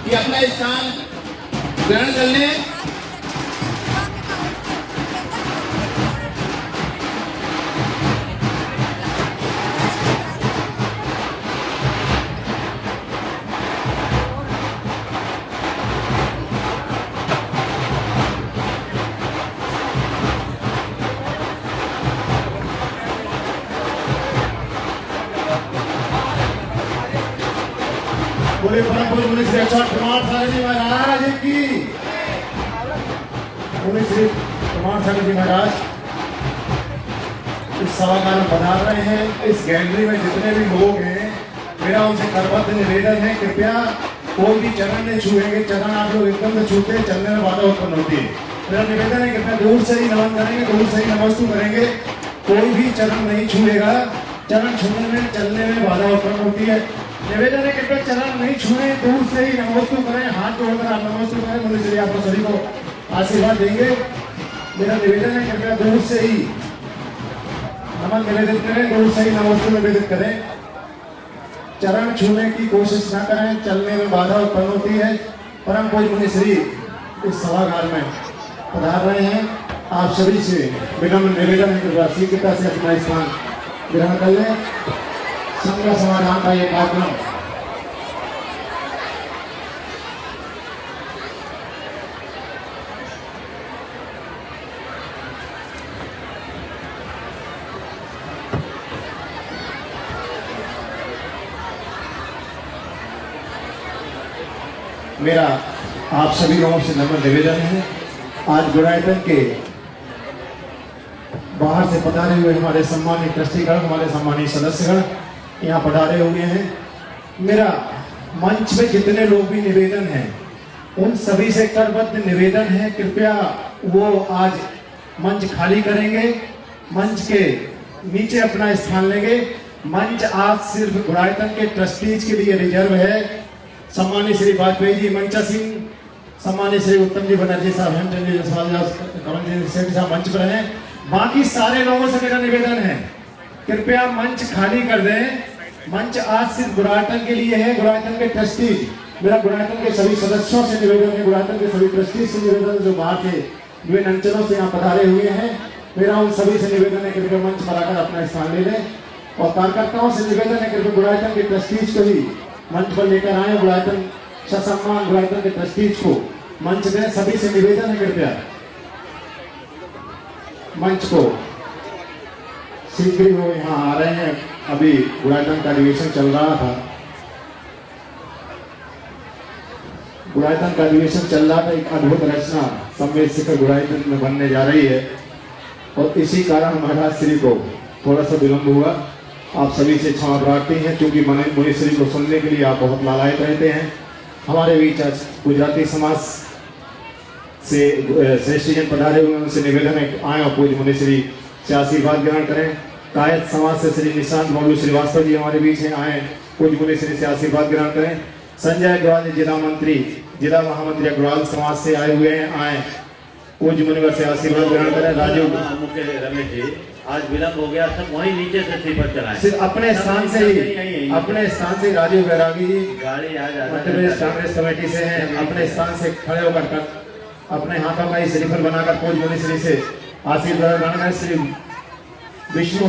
कि अपना स्थान ग्रहण कर लें। बोले परम पूज्य मुनि श्री अक्षर कुमार सागर जी महाराज की। मुनि श्री कुमार सागर जी महाराज इस सभागार में पधार रहे हैं। इस गैलरी में जितने भी लोग हैं, मेरा उनसे करबद्ध निवेदन है, कृपया कोई भी चरण नहीं छुएंगे। चरण आप लोग एकदम से छूते हैं, चलने में बाधा उत्पन्न होती है। मेरा निवेदन है, कृपया दूर से ही नमन करेंगे, दूर से ही नमस्तु करेंगे। कोई भी चरण नहीं छूएगा। चरण छूने में चलने में बाधा उत्पन्न होती है। निवेदन है, कृपया चरण नहीं छुए, दूर से ही नमस्तु करें। हाथ जोड़कर आप नमस्तु करें। मुनि श्री आप सभी को आशीर्वाद देंगे। मेरा निवेदन है, कृपया दूर से ही नमन निवेदित करें, दूर से ही नमस्तु निवेदित करें। चरण छूने की कोशिश न करें, चलने में बाधा उत्पन्न होती है। परम पूज्य मुनि श्री इस सभागार में पधार रहे हैं। आप सभी से विनम्र निवेदन है, शीघ्रता से अपना स्थान ग्रहण कर लें। संग्रह समाधान का ये कार्यक्रम मेरा आप सभी लोगों से नम्र निवेदन है। आज गुड़ायतन के बाहर से पधारे हुए हमारे सम्मानित ट्रस्टीगण, हमारे सम्मानित सदस्यगण यहाँ पधारे हुए हैं। मेरा मंच में जितने लोग भी निवेदन हैं, उन सभी से करबद्ध निवेदन है, कृपया वो आज मंच खाली करेंगे, मंच के नीचे अपना स्थान लेंगे। मंच आज सिर्फ गुड़ायतन के ट्रस्टीज के लिए रिजर्व है। सम्मानित श्री वाजपेयी जी, मंचा सिंह, सम्मानित श्री उत्तम जी बनर्जी साहब, हेमचंद जी कमल जी सेठ साहब मंच पर हैं। बाकी सारे लोगों से मेरा निवेदन है, कृपया मंच खाली कर दें। मंच आज सिर्फ गुड़ायतन के लिए है, गुड़ायतन के ट्रस्टीज। मेरा गुड़ायतन के सभी सदस्यों से निवेदन है, गुड़ायतन के सभी ट्रस्टीज से निवेदन, जो बाहर के विभिन्न अंचलों से यहाँ पधारे हुए हैं, मेरा उन सभी से निवेदन है, कृपया मंच पर आकर अपना स्थान ले लें। और कार्यकर्ताओं से निवेदन है, कृपया गुड़ायतन के ट्रस्टीज को भी मंच पर लेकर आए। गुड़ायतन ससम्मान गुड़ायतन के ट्रस्टीज को मंच दें। सभी से निवेदन है, कृपया मंच को शीघ्र वो यहाँ आ रहे हैं। अभी गुड़ायतन का अधिवेशन चल रहा था, गुड़ायतन का अधिवेशन चल रहा था। एक अद्भुत रचना संवेद शिखर गुड़ायतन में बनने जा रही है और इसी कारण महाराज श्री को थोड़ा सा विलंब हुआ। आप सभी से क्षमा प्रार्थी हैं, क्योंकि मुनि श्री को सुनने के लिए आप बहुत लालायित रहते हैं। हमारे बीच आज गुजराती समाज से श्रेष्ठजन पधारे हुए, उनसे निवेदन है आए और पूज्य मुनि श्री से आशीर्वाद ग्रहण करें। कायद समाज से श्री निशांत बाबू श्रीवास्तव जी हमारे बीच हैं, आए पूज्य मुनि श्री से आशीर्वाद ग्रहण करें। संजय अग्रवाल जिला मंत्री, जिला महामंत्री अग्रवाल समाज से आए हुए हैं, आए पूज्य मुनिवर से आशीर्वाद ग्रहण करें। राजीव रमेश जी, आज विलंब हो गया, सब वहीं नीचे से स्लीपर चलाएं। सिर्फ अपने स्थान से ही, अपने स्थान से राजीव बैरागी जी गाड़ी आ जाए, मध्य प्रदेश कांग्रेस कमेटी से हैं, अपने स्थान से खड़े होकर अपने हाथों का ही स्लीपर बनाकर पूज्य मुनि श्री से आशीर्वाद ग्रहण करें। श्री विष्णु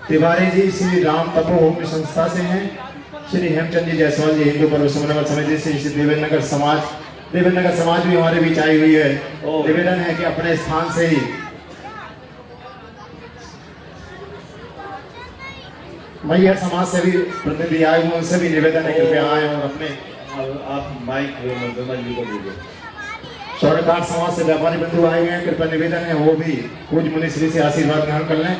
तिवारी जी श्री राम तपोभूमि संस्था से हैं। श्री हेमचंद जी जायसवाल जी हिंदू पर्व समन्वय समिति से, श्री देवेंद्र समाज भी हमारे बीच आई हुई है। निवेदन है कि अपने स्थान से ही मैया समाज से भी प्रतिनिधि आए हुए, उनसे भी निवेदन है कृपया आए और अपने आप माइक विमल जी को दीजिए। स्वर्णकार समाज से व्यापारी बंधु आए हुए हैं, कृपया निवेदन है वो भी पूज्य मुनि श्री से आशीर्वाद ग्रहण कर लें।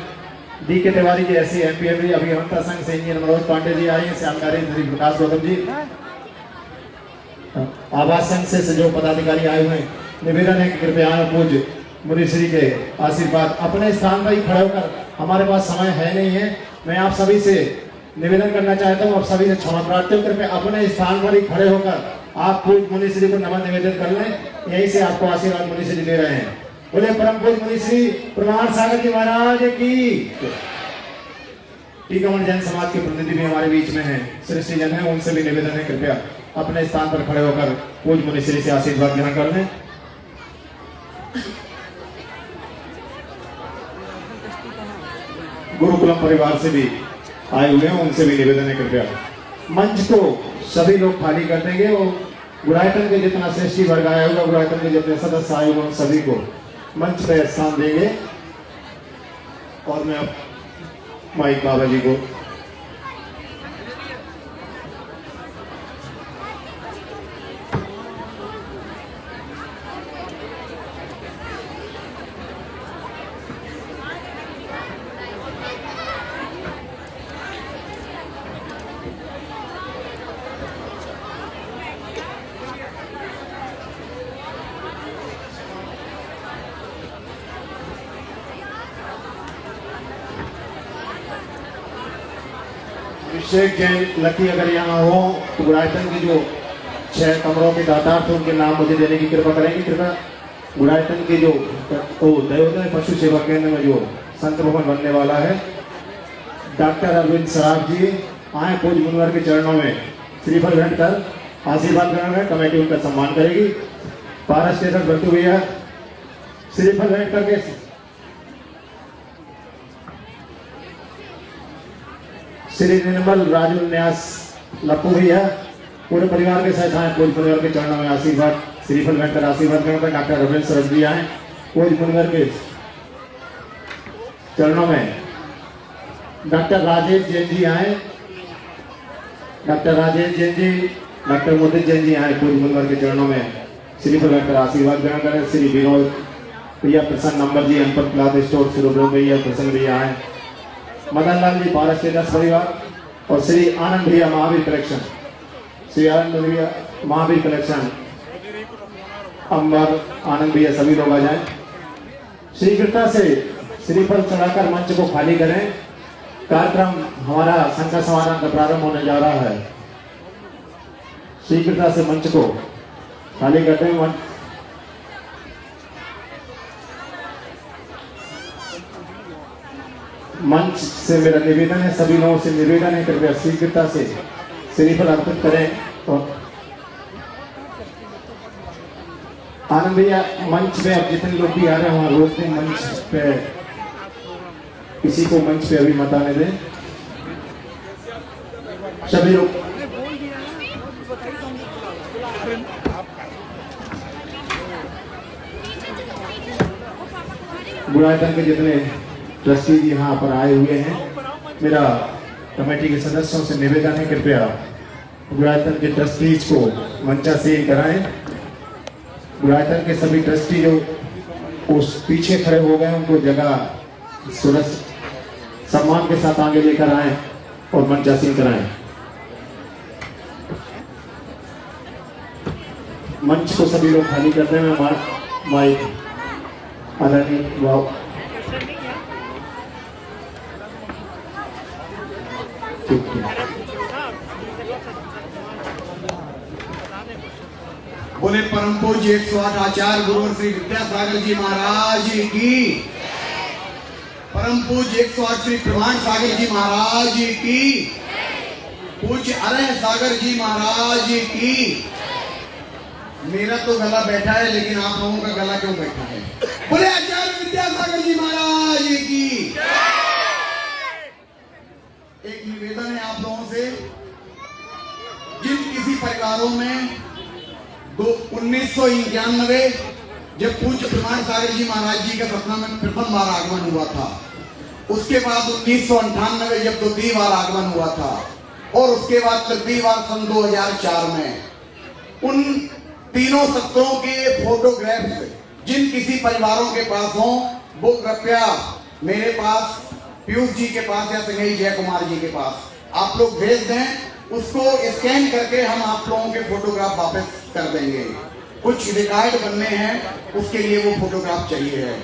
डी के तिवारी जी ऐसे एमपीएम अभियंता संघ से इंजीनियर मनोज पांडे जी आए हैं, श्यामकारी श्री प्रकाश गौतम जी आवास संघ से जो पदाधिकारी आए हुए हैं, निवेदन है कि कृपया पूज्य मुनि श्री के आशीर्वाद अपने स्थान पर ही खड़े होकर, हमारे पास समय है नहीं है। मैं आप सभी से निवेदन करना चाहता हूँ, आप सभी से क्षमा प्रार्थी हूँ, कृपया अपने स्थान पर ही खड़े होकर आप पूज्य मुनि श्री को नमन निवेदन कर लें। यहीं से आपको आशीर्वाद मुनि श्री दे रहे हैं। बोले परम पूज्य मुनि श्री प्रमाण सागर जी महाराज की। टीकामण जैन समाज के प्रतिनिधि भी हमारे बीच में हैं, श्रेष्ठ जन है, उनसे भी निवेदन है कृपया अपने स्थान पर खड़े होकर पूज्य मुनिश्री से आशीर्वाद ग्रहण कर लें। गुरुकुलम परिवार से भी आए हुए हैं, उनसे भी निवेदन है कृपया मंच को सभी लोग खाली कर देंगे और गुड़ायतन के जितना श्रेष्ठी वर्ग आया होगा, गुड़ायतन के जितने सदस्य आए होंगे, उन सभी को मंच पर स्थान देंगे। और मैं अब माइक बाबा जी को अभिषेक जैन लकी अगर यहाँ हो तो गुड़ायतन के जो 6 कमरों के दातार थे उनके नाम मुझे देने की कृपा करेंगे। कृपया गुड़ायतन के जो दयोदय पशु सेवा केंद्र में जो संत भवन बनने वाला है, डॉक्टर अरविंद सराफ जी आए पूज्य मुनिवर के चरणों में श्रीफल ग्रहण कर आशीर्वाद ग्रहण में कमेटी उनका सम्मान करेगी। पारस स्टेशन बंटू भैया श्रीफल ग्रहण करके श्री निर्मल राजू न्यास लप्पू भैया पूरे परिवार के साथ आए पूज्य मुनिवर के चरणों में आशीर्वाद श्रीफल ग्रहण कर आशीर्वाद ग्रहण कर। डॉक्टर रविंद्र सरस जी आए पूज्य मुनिवर के चरणों में। डॉक्टर राजेश जैन जी आए, डॉक्टर राजेश जैन जी, डॉक्टर मोदी जैन जी आए पूज्य मुनिवर के चरणों में श्रीफल ग्रहण कर आशीर्वाद ग्रहण करें। श्री विनोद भैया, प्रसन्न नंबर जी, अनपत क्लॉथ स्टोर सुरभ्रो भैया, प्रसन्न भैया आए, मदन लाल जी पारस स्टेटस परिवार और श्री आनंद भैया महावीर कलेक्शन, श्री आनंद भैया महावीर कलेक्शन, अंबर आनंद भैया, सभी लोग आ जाएं। शीघ्रता से श्रीफल चढ़ाकर मंच को खाली करें। कार्यक्रम हमारा संख्या समाधान का प्रारंभ होने जा रहा है। शीघ्रता से मंच को खाली करते हैं। मंच से मेरा निवेदन है, सभी लोगों से निवेदन है, कृपया शीघ्रता से श्रीफल अर्पित करें। और आनंद भैया मंच पे अब जितने लोग भी आ रहे हैं वहां रोक दें, मंच पे किसी को मंच पे अभी मत आने दें। सभी लोग गुड़ायतन के जितने ट्रस्टी यहाँ पर आए हुए हैं, मेरा कमेटी के सदस्यों से निवेदन है, कृपया गुड़ायतन के ट्रस्टीज को मंचासीन कराएं। गुड़ायतन के सभी ट्रस्टी जो उस पीछे खड़े हो गए उनको जगह सुरक्षित सम्मान के साथ आगे लेकर आएं और मंचासीन कराएं। मंच को सभी लोग खाली करते हैं। माइक आदरणीय वाह बोले परम पूज्य 108 आचार्य गुरु श्री विद्यासागर जी महाराज की, परम पूज्य 108 श्री प्रमाण सागर जी महाराज की, पूज्य अरह सागर जी महाराज की। मेरा तो गला बैठा है, लेकिन आप लोगों का गला क्यों बैठा है? बोले आचार्य विद्यासागर जी महाराज की। एक निवेदन है आप लोगों से, जिन किसी परिवारों में 1991 जब पूज्य प्रमाण सागर जी महाराज जी का सतना में प्रथम बार आगमन हुआ था, उसके बाद 1998 जब द्वितीय बार आगमन हुआ था, और उसके बाद तृतीय बार सन 2004 में, उन तीनों सत्रों के फोटोग्राफ्स जिन किसी परिवारों के पास हो, वो कृपया मेरे पास, पीयूष जी के पास या संगई जय कुमार जी के पास आप लोग भेज दें। उसको स्कैन करके हम आप लोगों के फोटोग्राफ वापस कर देंगे। कुछ रिकॉर्ड बनने हैं, उसके लिए वो फोटोग्राफ चाहिए है,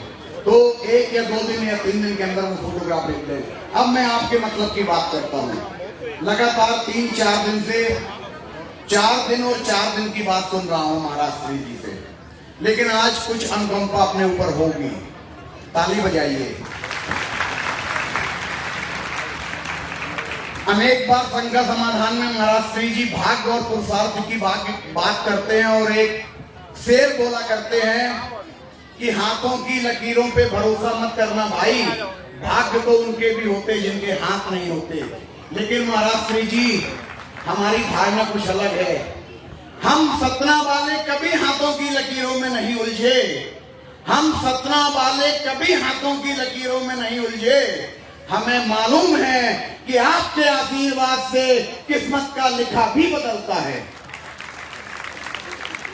तो 1 या 2 दिन या 3 दिन के अंदर वो फोटोग्राफ भेज दें। अब मैं आपके मतलब की बात करता हूँ। लगातार 3-4 दिन से 4 दिन और 4 दिन की बात सुन रहा हूँ महाराष्ट्र जी से, लेकिन आज कुछ अनुकंपा अपने ऊपर होगी। ताली बजाइए। अनेक बार संघ समाधान में महाराज श्री जी भाग्य और पुरुषार्थ की बात करते हैं और एक शेर बोला करते हैं कि हाथों की लकीरों पे भरोसा मत करना भाई, भाग्य तो उनके भी होते जिनके हाथ नहीं होते। लेकिन महाराज श्री जी हमारी धारणा कुछ अलग है। हम सतना वाले कभी हाथों की लकीरों में नहीं उलझे, हम सतना वाले कभी हाथों की लकीरों में नहीं उलझे। हमें मालूम है कि आपके आशीर्वाद से किस्मत का लिखा भी बदलता है।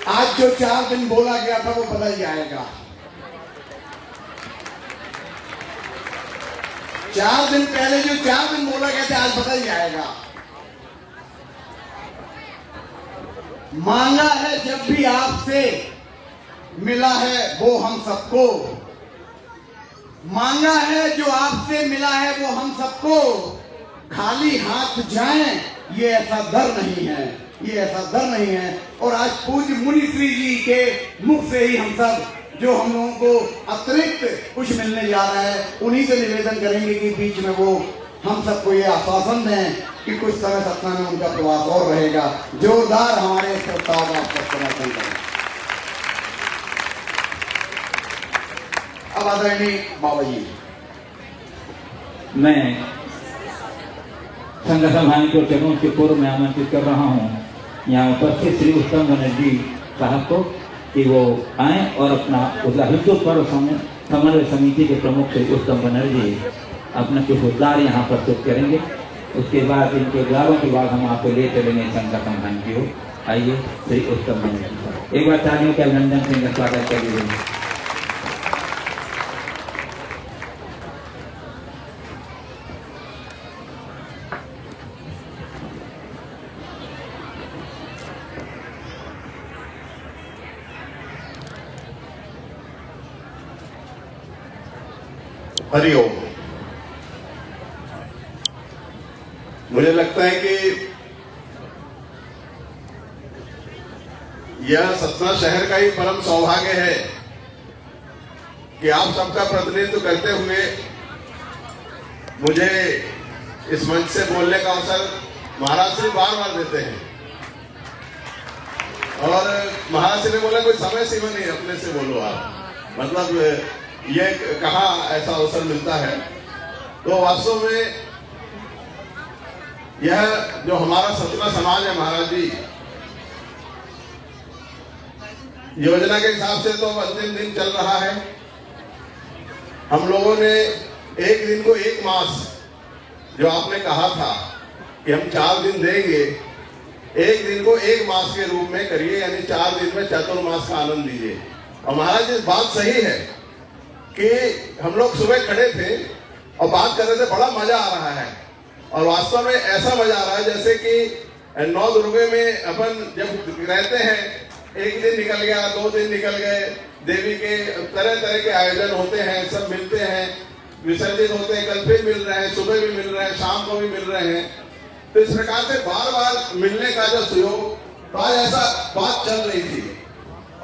आज जो 4 दिन बोला गया था वो बदल जाएगा। 4 दिन पहले जो 4 दिन बोला गया था आज बदल जाएगा। मांगा है जब भी आपसे, मिला है वो हम सबको। मांगा है जो आपसे मिला है वो हम सबको। खाली हाथ जाएं ये ऐसा डर नहीं है, ये ऐसा डर नहीं है। और आज पूज्य मुनि श्री जी के मुख से ही हम सब जो हम लोगों को अतिरिक्त कुछ मिलने जा रहा है उन्हीं से निवेदन करेंगे कि बीच में वो हम सबको ये आश्वासन दें कि कुछ समय सतना में उनका प्रवास और रहेगा। जोरदार हमारे प्रस्ताव का समर्थन करें। अब आदरणीय बाबा जी, मैं संघ समाधान के चरणों के पूर्व में आमंत्रित कर रहा हूँ यहाँ उपस्थित श्री उत्तम बनर्जी साहब को कि वो आए और अपना हिंदू पर्व समन्वय समिति के प्रमुख श्री उत्तम बनर्जी अपना कुछ उद्गार यहाँ प्रस्तुत करेंगे। उसके बाद इनके उद्गारों के बाद हम आपको ले चलेंगे संघ समाधान की ओर। आइए श्री उत्तम बनर्जी साहब, एक बार तालियों के अभिनंदन से स्वागत करिए। हरिओम। मुझे लगता है कि यह सतना शहर का ही परम सौभाग्य है कि आप सबका प्रतिनिधित्व करते हुए मुझे इस मंच से बोलने का अवसर महाराज श्री बार बार देते हैं। और महाराज श्री ने बोला कोई समय सीमा नहीं, अपने से बोलो आप, मतलब ये कहाँ ऐसा अवसर मिलता है। तो वास्तव में यह जो हमारा सतना समाज है महाराज जी, योजना के हिसाब से तो अंतिम दिन चल रहा है। हम लोगों ने एक दिन को 1 मास, जो आपने कहा था कि हम 4 दिन देंगे, एक दिन को 1 मास के रूप में करिए, यानी 4 दिन में चतुर्मास का आनंद लीजिए। और महाराज जी बात सही है कि हम लोग सुबह खड़े थे और बात कर रहे थे, बड़ा मजा आ रहा है। और वास्तव में ऐसा मजा आ रहा है जैसे कि 9 दुर्गे में अपन जब रहते हैं, एक दिन निकल गया, 2 दिन निकल गए, देवी के तरह तरह के आयोजन होते हैं, सब मिलते हैं, विसर्जित होते हैं, कल फिर मिल रहे हैं, सुबह भी मिल रहे हैं, शाम को भी मिल रहे हैं। तो इस प्रकार से बार बार मिलने का जो सुयोग, तो आज ऐसा बात चल रही थी।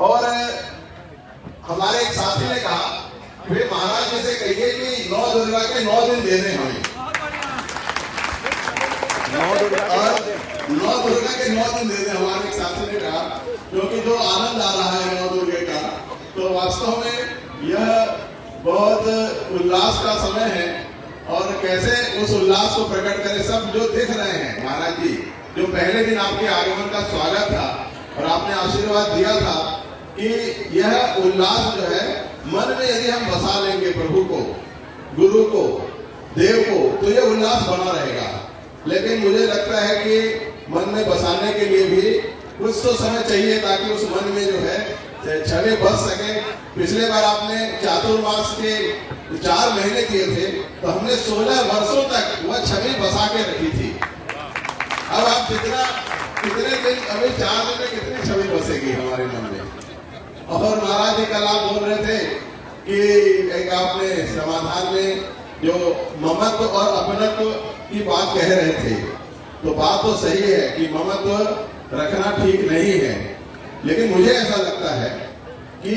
और हमारे एक साथी ने कहा फिर महाराज जी से कहिए कि 9 दुर्गा के 9 दिन दे दें हमें। 9 दुर्गा के 9 दिन दे दें, हमारे एक साथी ने कहा, क्योंकि जो आनंद आ रहा है 9 दुर्गे का, तो वास्तव में यह बहुत उल्लास का समय है। और कैसे उस उल्लास को प्रकट करें, सब जो देख रहे हैं महाराज जी, जो पहले दिन आपके आगमन का स्वागत था और आपने आशीर्वाद दिया था कि यह उल्लास जो है मन में यदि हम बसा लेंगे प्रभु को, गुरु को, देव को, तो यह उल्लास बना रहेगा। लेकिन मुझे लगता है कि मन में बसाने के लिए भी कुछ तो समय चाहिए ताकि उस मन में जो है छवि बस सके। पिछले बार आपने चातुर्मास के 4 महीने किए थे, तो हमने 16 वर्षों तक वह छवि बसा के रखी थी। अब आप कितने दिन, अभी 4 दिन में कितनी छवि बसेगी हमारे मन में। और महाराज जी कल आप बोल रहे थे कि एक आपने समाधान में जो ममत्व और अपनत्व की बात कह रहे थे, तो बात तो सही है कि ममत्व रखना ठीक नहीं है, लेकिन मुझे ऐसा लगता है कि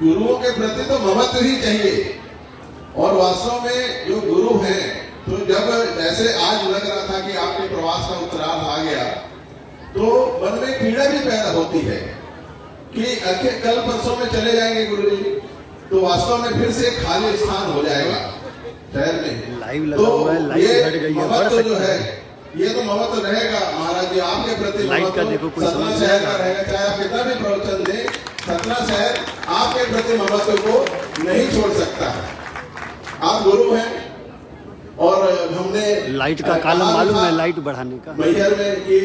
गुरुओं के प्रति तो ममत्व ही चाहिए। और वास्तव में जो गुरु हैं तो जब ऐसे आज लग रहा था कि आपके प्रवास का उत्तरार्ध आ गया, तो मन में पीड़ा भी पैदा होती है कि कल परसों में चले जाएंगे गुरुजी, तो वास्तव में फिर से खाली स्थान हो जाएगा शहर में। लाइव लगा हुआ है, लाइव हट गई है, महत्व जो है ये तो महत्व रहेगा महाराज जी आपके प्रति। लाइट का देखो कोई सतना समझ शहर का रहेगा, चाहे आप कितना भी प्रवचन दें, सतना शहर आपके प्रति महत्व को नहीं छोड़ सकता है। आप गुरु हैं और हमने लाइट का कालम मालूम है, लाइट बढ़ाने का मैहर में कि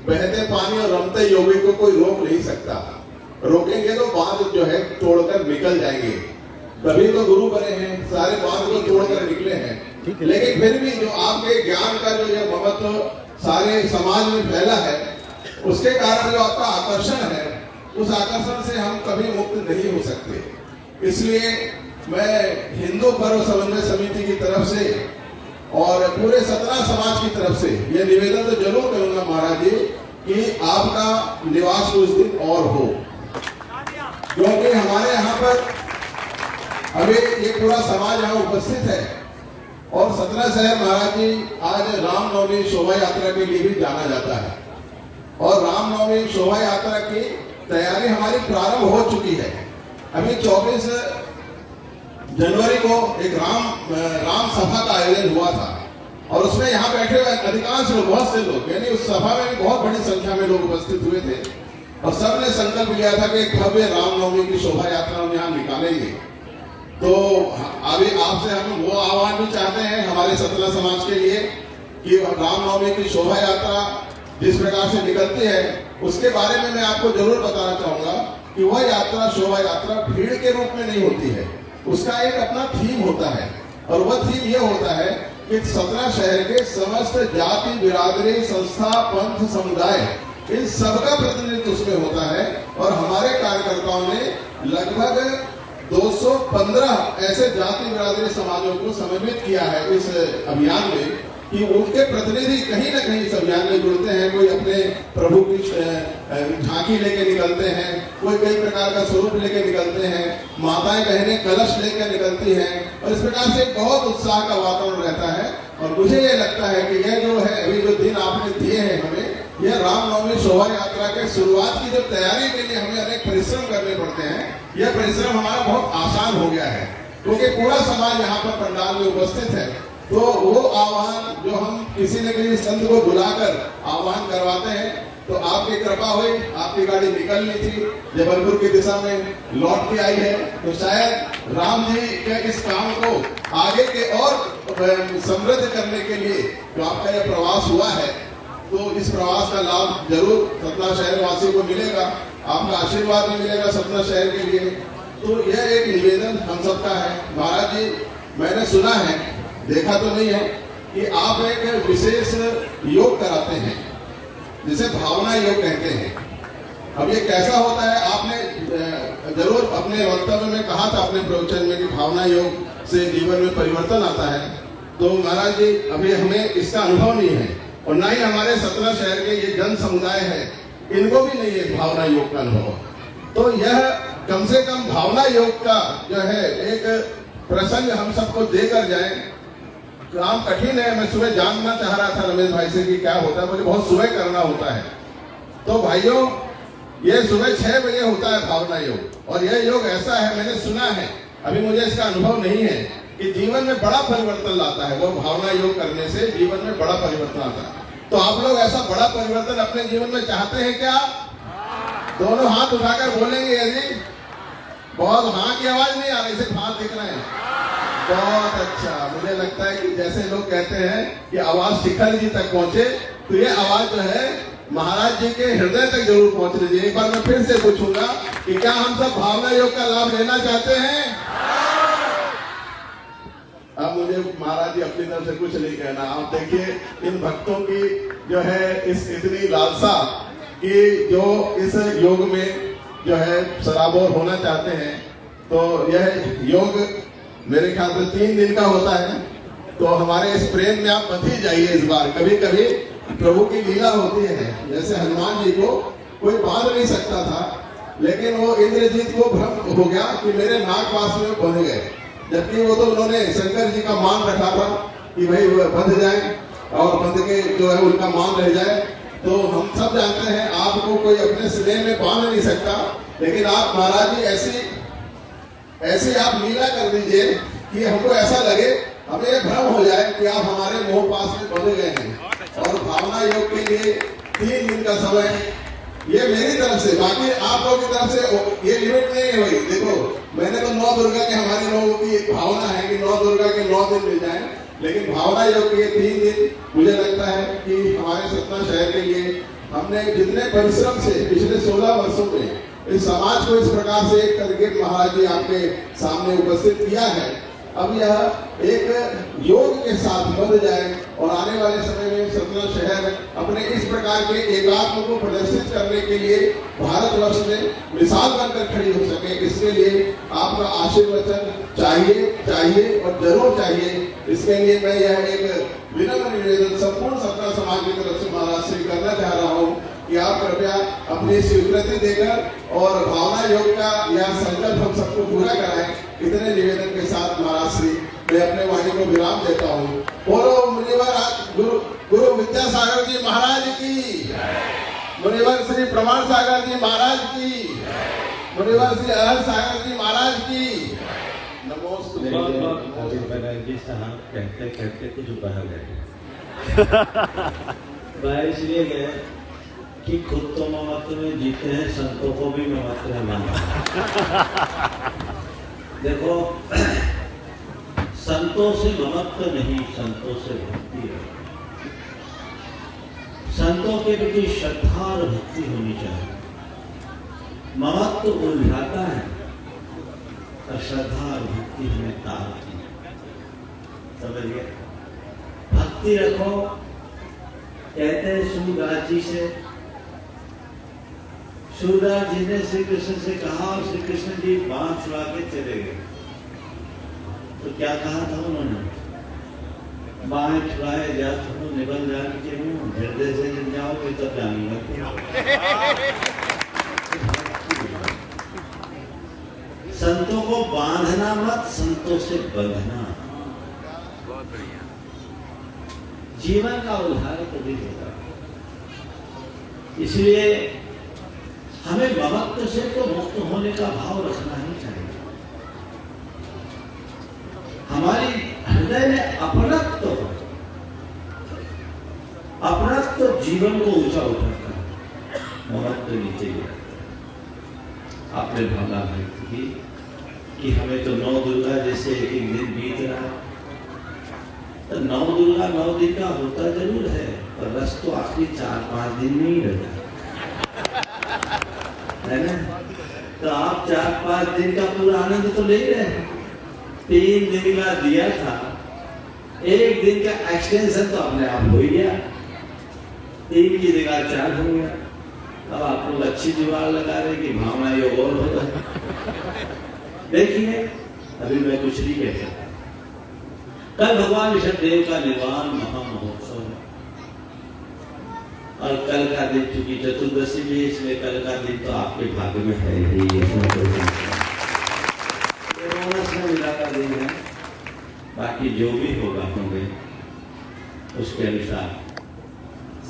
बहते पानी और रमते योगी को कोई रोक नहीं सकता, रोकेंगे तो बांध जो है तोड़कर निकल जाएंगे। कभी तो गुरु बने हैं, सारे बांध को तोड़कर निकले हैं, लेकिन फिर भी जो आपके ज्ञान का जो ये महत्व सारे समाज में फैला है, उसके कारण जो आपका आकर्षण है, उस आकर्षण से हम कभी मुक्त नहीं हो सकते। इसलिए मैं हिंदू पर्व समन्वय समिति की तरफ से और पूरे सतना समाज की तरफ से ये निवेदन तो जरूर करूंगा महाराज जी कि आपका निवास कुछ दिन और हो, क्योंकि हमारे यहाँ पर अभी ये पूरा समाज यहाँ उपस्थित है और सतना शहर महाराज जी आज रामनवमी शोभा यात्रा के लिए भी जाना जाता है और रामनवमी शोभा यात्रा की तैयारी हमारी प्रारंभ हो चुकी है। अभी 24 जनवरी को एक राम सभा का आयोजन हुआ था और उसमें यहाँ बैठे हुए अधिकांश लोग, बहुत से लोग, यानी उस सभा में भी बहुत बड़ी संख्या में लोग उपस्थित हुए थे और सबने संकल्प लिया था कि भव्य रामनवमी की शोभा यात्रा हम यहाँ निकालेंगे। तो अभी आपसे हम वो आह्वान भी चाहते हैं हमारे सतना समाज के लिए कि रामनवमी की शोभा यात्रा जिस प्रकार से निकलती है उसके बारे में मैं आपको जरूर बताना चाहूंगा कि वह यात्रा शोभा यात्रा भीड़ के रूप में नहीं होती है, उसका एक अपना थीम होता है और वह थीम यह होता है कि सतना शहर के समस्त जाति बिरादरी संस्था पंथ समुदाय इन सबका प्रतिनिधित्व उसमें होता है और हमारे कार्यकर्ताओं ने लगभग 215 ऐसे जाति बिरादरी समाजों को समन्वित किया है इस अभियान में कि उनके प्रतिनिधि कहीं ना कहीं इस अभियान में जुड़ते हैं। कोई अपने प्रभु की झांकी लेके निकलते हैं, कोई कई प्रकार का स्वरूप लेके निकलते हैं, माताएं बहनें कलश लेकर निकलती हैं और इस प्रकार से बहुत उत्साह का वातावरण रहता है। और मुझे ये लगता है कि यह जो है अभी जो दिन आपने दिए हैं हमें, यह रामनवमी शोभा यात्रा के शुरुआत की जो तैयारी के लिए हमें अनेक परिश्रम करने पड़ते हैं, यह परिश्रम हमारा बहुत आसान हो गया है क्योंकि पूरा समाज यहाँ पर पंडाल में उपस्थित है। तो वो आह्वान जो हम किसी न किसी संत को बुलाकर आह्वान करवाते हैं, तो आपकी कृपा हुई, आपकी गाड़ी निकलनी थी, जबलपुर की दिशा में लौट के आई है, तो शायद राम जी के इस काम को आगे के और समृद्ध करने के लिए जो आपका यह प्रवास हुआ है, तो इस प्रवास का लाभ जरूर सतना शहर वासी को मिलेगा, आपका आशीर्वाद भी मिलेगा सतना शहर के लिए। तो यह एक निवेदन हम सबका है। महाराज जी, मैंने सुना है, देखा तो नहीं है, कि आप एक विशेष योग कराते हैं जिसे भावना योग कहते हैं। अब ये कैसा होता है, आपने जरूर अपने वक्तव्य में कहा था अपने प्रवचन में कि भावना योग से जीवन में परिवर्तन आता है। तो महाराज जी, अभी हमें इसका अनुभव नहीं है और ना ही हमारे सतना शहर के ये जन समुदाय है, इनको भी नहीं है भावना योग का अनुभव। तो यह कम से कम भावना योग का जो है एक प्रसंग हम सबको देकर जाए। काम कठिन है, मैं सुबह जानना चाह रहा था रमेश भाई से कि क्या होता है, मुझे बहुत सुबह करना होता है। तो भाइयों, ये सुबह 6 बजे होता है भावना योग और यह योग ऐसा है, मैंने सुना है, अभी मुझे इसका अनुभव नहीं है, कि जीवन में बड़ा परिवर्तन लाता है। वो भावना योग करने से जीवन में बड़ा परिवर्तन आता है। तो आप लोग ऐसा बड़ा परिवर्तन अपने जीवन में चाहते हैं क्या? दोनों हाथ उठाकर बोलेंगे यदि। बहुत हाँ की आवाज नहीं आ रही, सिर्फ हाथ दिख रहे हैं। बहुत अच्छा, मुझे लगता है कि जैसे लोग कहते हैं कि आवाज शिखर जी तक पहुंचे, तो ये आवाज जो है महाराज जी के हृदय तक जरूर पहुंच रही है। एक बार मैं फिर से पूछूंगा कि क्या हम सब भावना योग का लाभ लेना चाहते हैं? अब मुझे महाराज जी अपनी तरफ से कुछ नहीं कहना। आप देखिए इन भक्तों की जो है इस इतनी लालसा कि जो इस योग में जो है सराबोर होना चाहते हैं। तो यह योग मेरे ख्याल से 3 दिन का होता है। तो हमारे इस प्रेम में आप मत ही जाइए इस बार। कभी कभी प्रभु की लीला होती है, जैसे हनुमान जी को कोई बांध नहीं सकता था, लेकिन वो इंद्रजीत को भ्रम हो गया कि मेरे नाग पास में बंध गए, जबकि वो तो उन्होंने शंकर जी का मान रखा था। कि भाई वो बंध जाए और बंध के जो है उनका मान रह जाए। तो हम सब जानते हैं आपको कोई अपने स्नेह में बांध नहीं सकता, लेकिन आप महाराज जी ऐसी आप लीला कर दीजिए कि हमको ऐसा लगे, हमें यह भ्रम हो जाए कि आप हमारे मोह पास में बंध गए हैं। और भावना योग के लिए 3 दिन का समय, ये मेरी तरफ से, बाकी आप लोगों की तरफ से ये लिमिट नहीं है भाई। देखो मैंने तो 9 दुर्गा के, हमारे लोगों की भावना है कि 9 दुर्गा के 9 दिन मिल जाए, लेकिन भावना योग के 3 दिन मुझे लगता है कि हमारे सतना शहर के लिए हमने जितने परिश्रम से पिछले 16 वर्षों में इस समाज को इस प्रकार से एक करके महाराज जी आपके सामने उपस्थित किया है, अब यह एक योग के साथ बंध जाए और आने वाले समय में सतना शहर अपने इस प्रकार के एकात्म को प्रदर्शित करने के लिए भारतवर्ष में मिसाल बनकर खड़ी हो सके, इसके लिए आपका आशीर्वचन चाहिए और जरूर चाहिए। इसके लिए मैं यह एक विनम्र निवेदन संपूर्ण सतना समाज की तरफ से महाराज श्री करना चाह रहा हूँ कि आप कृपया अपनी स्वीकृति देकर और भावना योग का यह संकल्प हम सबको पूरा कराएं। इतने निवेदन के साथ महाराज श्री मैं अपने वाणी को विराम देता हूँ। बोलो मुनिवर गुरु विद्यासागर जी महाराज की, मुनिवर श्री प्रमाण सागर जी महाराज की, मुनिवर श्री अहल सागर जी महाराज की। नमोस्तुते। बनर्जी साहब कहते कहते कुछ बह गए। वह इसलिए गए कि खुद तो ममत्व में जीते हैं, संतों को भी ममत्व में माना। देखो संतों से ममत्व नहीं, संतों से भक्ति है। संतों के प्रति श्रद्धा और भक्ति होनी चाहिए। ममत्व उलझाता है और श्रद्धा और भक्ति हमें तारती है। समझिए, भक्ति रखो। कहते हैं सूरदास जी से, सूरदास जी ने श्री कृष्ण से कहा और श्री कृष्ण जी बांध छुड़ा के चले गए। तो क्या कहा था उन्होंने? बाएं छुड़ाए जा तुम निबल जान के मुंह, हृदय से जब जाओगे तब जानेगा। संतों को बांधना मत, संतों से बंधना। जीवन का उद्धार कभी होगा। इसलिए हमें ममत्व से तो मुक्त होने का भाव रखना ही चाहिए। हमारी हृदय में अपनत्व जीवन को ऊंचा उठाता है, ममत्व नीचे गिराता। आपने भावना व्यक्त की कि हमें तो 9 दुर्गा जैसे एक दिन बीत रहा है, तो 9 दुर्गा 9 दिन का होता जरूर है, पर रस तो आखिरी 4-5 दिन में ही रहता है ना। तो आप 4-5 दिन का पूरा आनंद तो ले रहे हैं। 3 दिन का दिया था, 1 दिन का एक्सटेंशन तो अपने आप हो ही गया, 3 की जगह 4 हो गया। अब आप लोग अच्छी जुगाड़ लगा रहे कि भावना योग और होता है। देखिए अभी मैं कुछ नहीं कह सकता। कल भगवान ऋषभदेव का निर्वाण महामहोत्सव है और कल का दिन चूंकि चतुर्दशी भी, इसलिए कल का दिन तो आपके भाग्य में है ही। बोनस में मिला का दिन है, बाकी जो भी होगा होंगे उसके अनुसार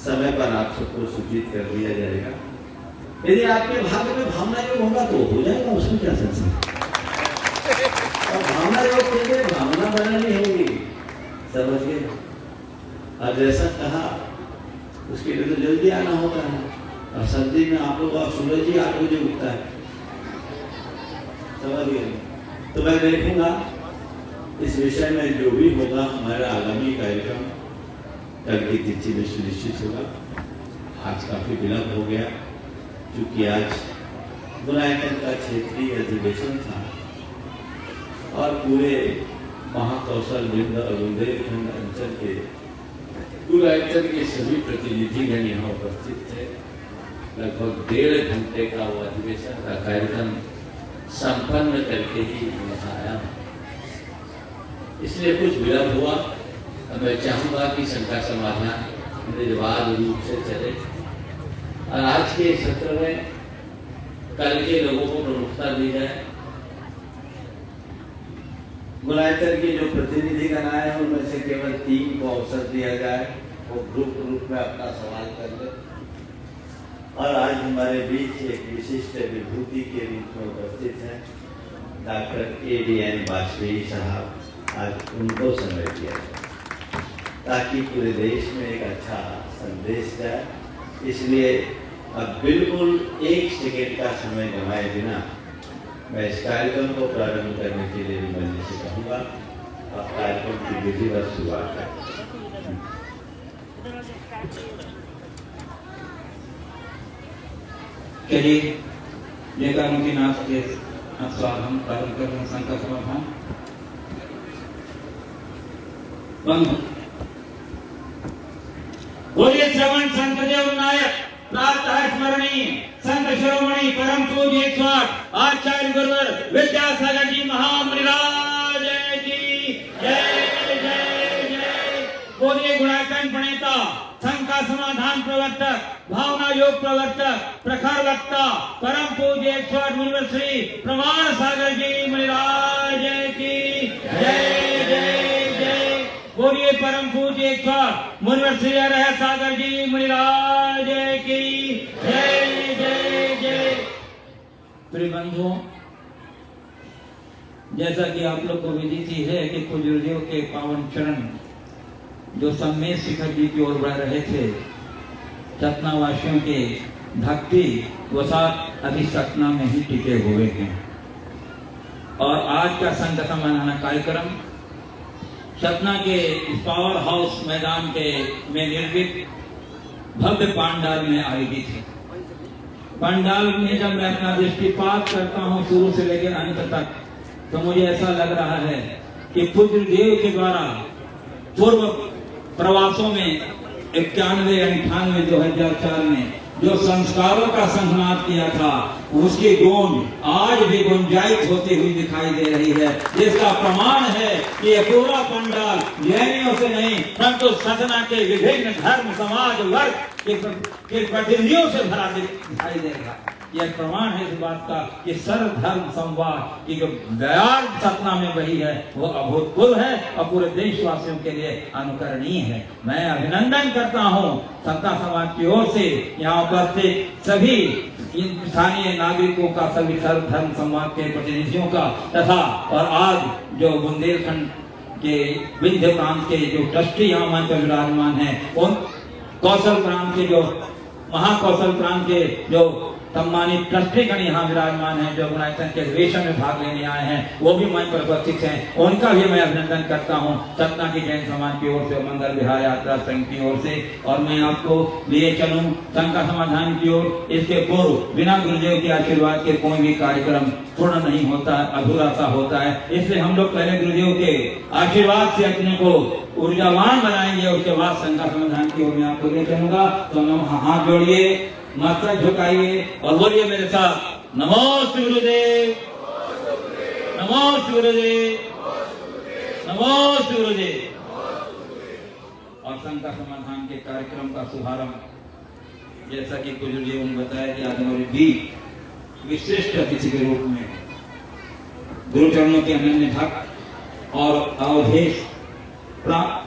समय पर आप सबको सूचित कर दिया जाएगा। यदि आपके भाग्य में भावना योग होगा तो हो जाएगा, उसमें क्या संशय। और भावना योग के लिए भावना बनानी होगी, समझ गए। और जैसा कहा उसके लिए तो जल्दी आना होता है, और सर्दी में आप लोग का सूरज ही 8 बजे उगता है, समझ गए। तो मैं देखूंगा इस विषय में जो भी होगा हमारा आगामी कार्यक्रम कल की तिथि में सुनिश्चित होगा। आज काफी विलंब हो गया क्योंकि आज बुलायकर का क्षेत्रीय अधिवेशन था और पूरे महाकौशल वृंद और बुंदेलखंड अंचल के बुलायकर के सभी प्रतिनिधिगण यहाँ उपस्थित थे। लगभग 1.5 घंटे का वो अधिवेशन का कार्यक्रम संपन्न करके ही यहाँ आया, इसलिए कुछ विलंब हुआ। अब मैं चाहूँगा कि शंका समाधान निर्बाध रूप से चले और आज के सत्र में कल के लोगों को प्रमुखता दी जाए। गुणायतन के जो प्रतिनिधिगण आए हैं उनमें से केवल 3 को अवसर दिया जाए, वो ग्रुप में अपना सवाल कर ले। और आज हमारे बीच एक विशिष्ट विभूति के रूप में उपस्थित हैं डॉक्टर ADN वाजपेयी साहब, आज उनको समय दिया जाए ताकि पूरे देश में एक अच्छा संदेश जाए। इसलिए अब बिल्कुल 1 सेकेंड का समय गंवाए बिना मैं इस कार्यक्रम को प्रारंभ करने के लिए मंच से कहूँगा। अब कार्यक्रम की विधिवत शुरुआत करें। चलिए जयकारों के नाच के अनुसार हम प्रारंभ कर रहे हैं संकल्प समाधान। बंद। बोलिए श्रवण संत देव नायक प्रातः स्मरणीय संत शिरोमणि परम पूज्य 108 आचार्य गुरुवर विद्यासागर जी महामनिराज की जय जय जय। बोलिए गुणाकरण प्रणेता संघ का समाधान प्रवर्तक भावना योग प्रवर्तक प्रखर वक्ता परम पूज्य 108 मुनिवर श्री प्रमाण सागर जी महाराज की जय जय जय। बोलिए परम पूज्य 108 मुनिवर श्री हरहर सागर जी महाराज की जय जय जय। प्रिय बंधुओं, जैसा कि आप लोग को विदित ही है कि पूज्यों के पावन चरण जो सम्मेद शिखर जी की ओर बढ़ रहे थे, सतना वासियों के भक्ति वसात अभी सतना में ही टिके हुए हैं। और आज का संघ समाधान कार्यक्रम सतना के पावर हाउस मैदान के में निर्मित भव्य पंडाल में आयोजित है। पंडाल में जब मैं अपना दृष्टिपात करता हूँ शुरू से लेकर अंत तक, तो मुझे ऐसा लग रहा है कि पूज्य देव के द्वारा पूर्व प्रवासों में 91, 98, 2004 में जो संस्कारों का संघनाद किया था, उसकी गूंज आज भी गुंजायित होती हुई दिखाई दे रही है, जिसका प्रमाण है कि यह पूरा पंडाल जैनियों से नहीं परंतु सतना के विभिन्न धर्म समाज वर्ग के प्रतिनिधियों से भरा दिखाई देगा। यह प्रमाण है इस बात का कि सर्वधर्म संवाद की जो दयाल सतना में बही है वो अभूतपूर्व है और पूरे देशवासियों के लिए अनुकरणीय है। मैं अभिनंदन करता हूँ सत्ता समाज की ओर से यहाँ उपस्थित सभी स्थानीय नागरिकों का, सभी सर्वधर्म संवाद के प्रतिनिधियों का तथा और आज जो बुंदेलखंड के विंध्य प्रांत के जो ट्रस्टी यहाँ मंच पर विराजमान है, उन कौशल प्रांत के जो महाकौशल प्रांत के जो सम्मानित ट्रस्टीगण यहाँ विराजमान हैं, जो गुणायतन के अधिवेशन में भाग लेने आए हैं, वो भी मंच पर उपस्थित हैं, उनका भी मैं अभिनंदन करता हूँ सतना की जैन समाज की ओर से, मंगल विहार यात्रा संघ की ओर से। और मैं आपको लिए चलूं संघ का समाधान की ओर। इसके पूर्व बिना गुरुदेव के आशीर्वाद के कोई भी कार्यक्रम पूर्ण नहीं होता, अधूरा सा होता है। इसलिए हम लोग पहले गुरुदेव के आशीर्वाद से अपने को ऊर्जावान बनाएंगे, उसके बाद संघ का समाधान की ओर मैं आपको ले चलूंगा। तो हाथ जोड़िए, मस्तक झुकाइए और बोलिए मेरे साथ, नमो गुरुदेव, नमो गुरुदेव, नमो गुरुदेव। और संघ का समाधान के कार्यक्रम का शुभारंभ जैसा कि गुरुदेव ने बताया कि आज हमारे भी विशिष्ट अतिथि के रूप में गुरु चरणों के अनन्य भक्त और अवधेश प्राप्त।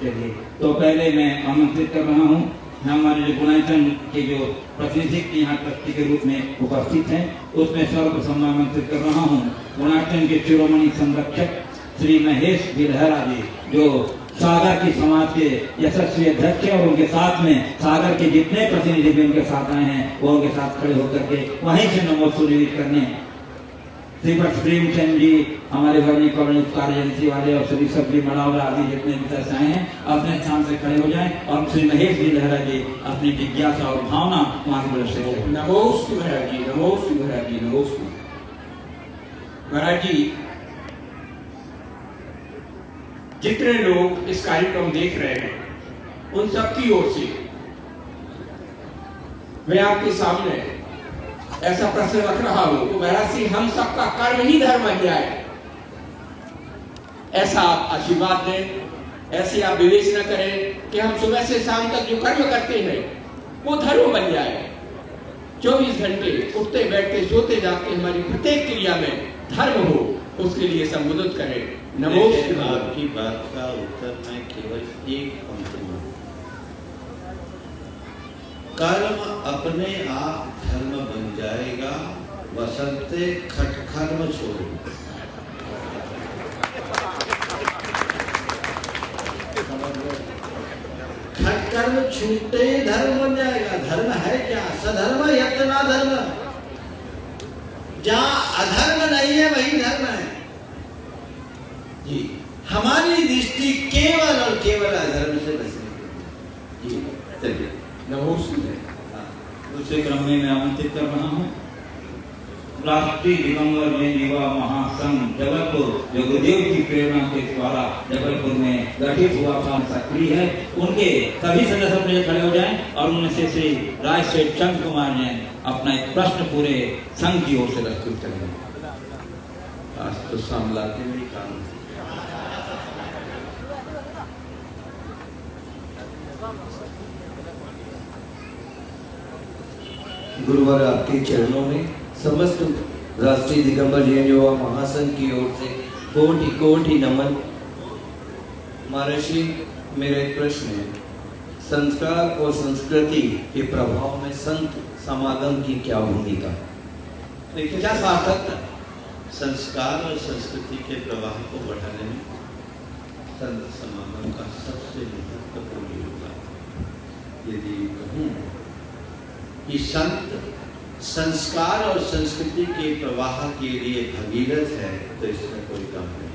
चलिए, तो पहले मैं आमंत्रित कर रहा हूँ हमारे जो गुणायतन के जो प्रतिनिधि यहाँ ट्रस्टी के रूप में उपस्थित हैं, उसमें सर्वप्रथम आमंत्रित कर रहा हूँ गुणायतन के शिरोमणि संरक्षक श्री महेश गिरहरा जी, जो सागर की समाज के यशस्वी अध्यक्ष और उनके साथ में सागर के जितने प्रतिनिधि भी उनके साथ आए हैं, वो उनके साथ खड़े होकर के वहीं से नमो सुनिश्चित करने श्रीपद प्रेमचंद जी, हमारे वर्णी कवर्ण उपकार एजेंसी वाले और श्री सब्जी मड़ावरा आदि जितने भी तरह से आए हैं, अपने स्थान से खड़े हो जाएं और श्री महेश जी लहरा जी अपनी जिज्ञासा और भावना वहां की तरफ से। नमोस्तु महाराज जी, नमोस्तु महाराज जी, नमोस्तु महाराज जी। जितने लोग इस कार्यक्रम देख रहे हैं उन सबकी ओर से मैं आपके सामने ऐसा प्रश्न रख रहा हूं तो महाराज जी, हम सबका कर्म ही धर्म बन जाए, ऐसा आप आशीर्वाद दें। ऐसे आप विवेचना करें कि हम सुबह से शाम तक जो कर्म करते हैं वो धर्म बन जाए। 24 घंटे उठते बैठते सोते जागते हमारी प्रत्येक क्रिया में धर्म हो, उसके लिए संबोधित करें। देखिए, नमोस्तुते। आपकी बात का उत्तर मैं केवल एक पंक्ति में, कर्म अपने आप धर्म बन जाएगा, बशर्ते खटकर्म छोड़ो। खटकर्म छूटते ही धर्म बन जाएगा। धर्म है क्या? सधर्म यत्ना धर्म। जहां अधर्म नहीं है वही धर्म है जी। हमारी दृष्टि केवल और केवल अधर्म से बचने की जी। चलिए, नमोस्तुते। दूसरे क्रम में मैं आमंत्रित कर रहा हूँ राष्ट्रीय दिगंबर जैन युवा महासंघ जबलपुर, जो गुरुदेव की प्रेरणा के द्वारा जबलपुर में गठित हुआ था, सक्रिय है। उनके सभी सदस्य अपने खड़े हो जाएं और उनमें से श्री राय सेठ चंद कुमार ने अपना एक प्रश्न पूरे संघ की ओर से प्रस्तुत करेंगे। आज तो सामलाते में काम। गुरुवार आपके चरणों में समस्त राष्ट्रीय दिगंबर जैन युवा महासंघ की ओर से कोटि कोटि नमन। महर्षि, मेरा एक प्रश्न है, संस्कार और संस्कृति के प्रभाव में संत समागम की क्या भूमिका? देखिए, क्या सार्थकता संस्कार और संस्कृति के प्रवाह को बढ़ाने में संत समागम का सबसे महत्वपूर्ण योगदान। यदि कहूँ कि संत संस्कार और संस्कृति के प्रवाह के लिए भगीरथ है, तो इसमें कोई कम नहीं।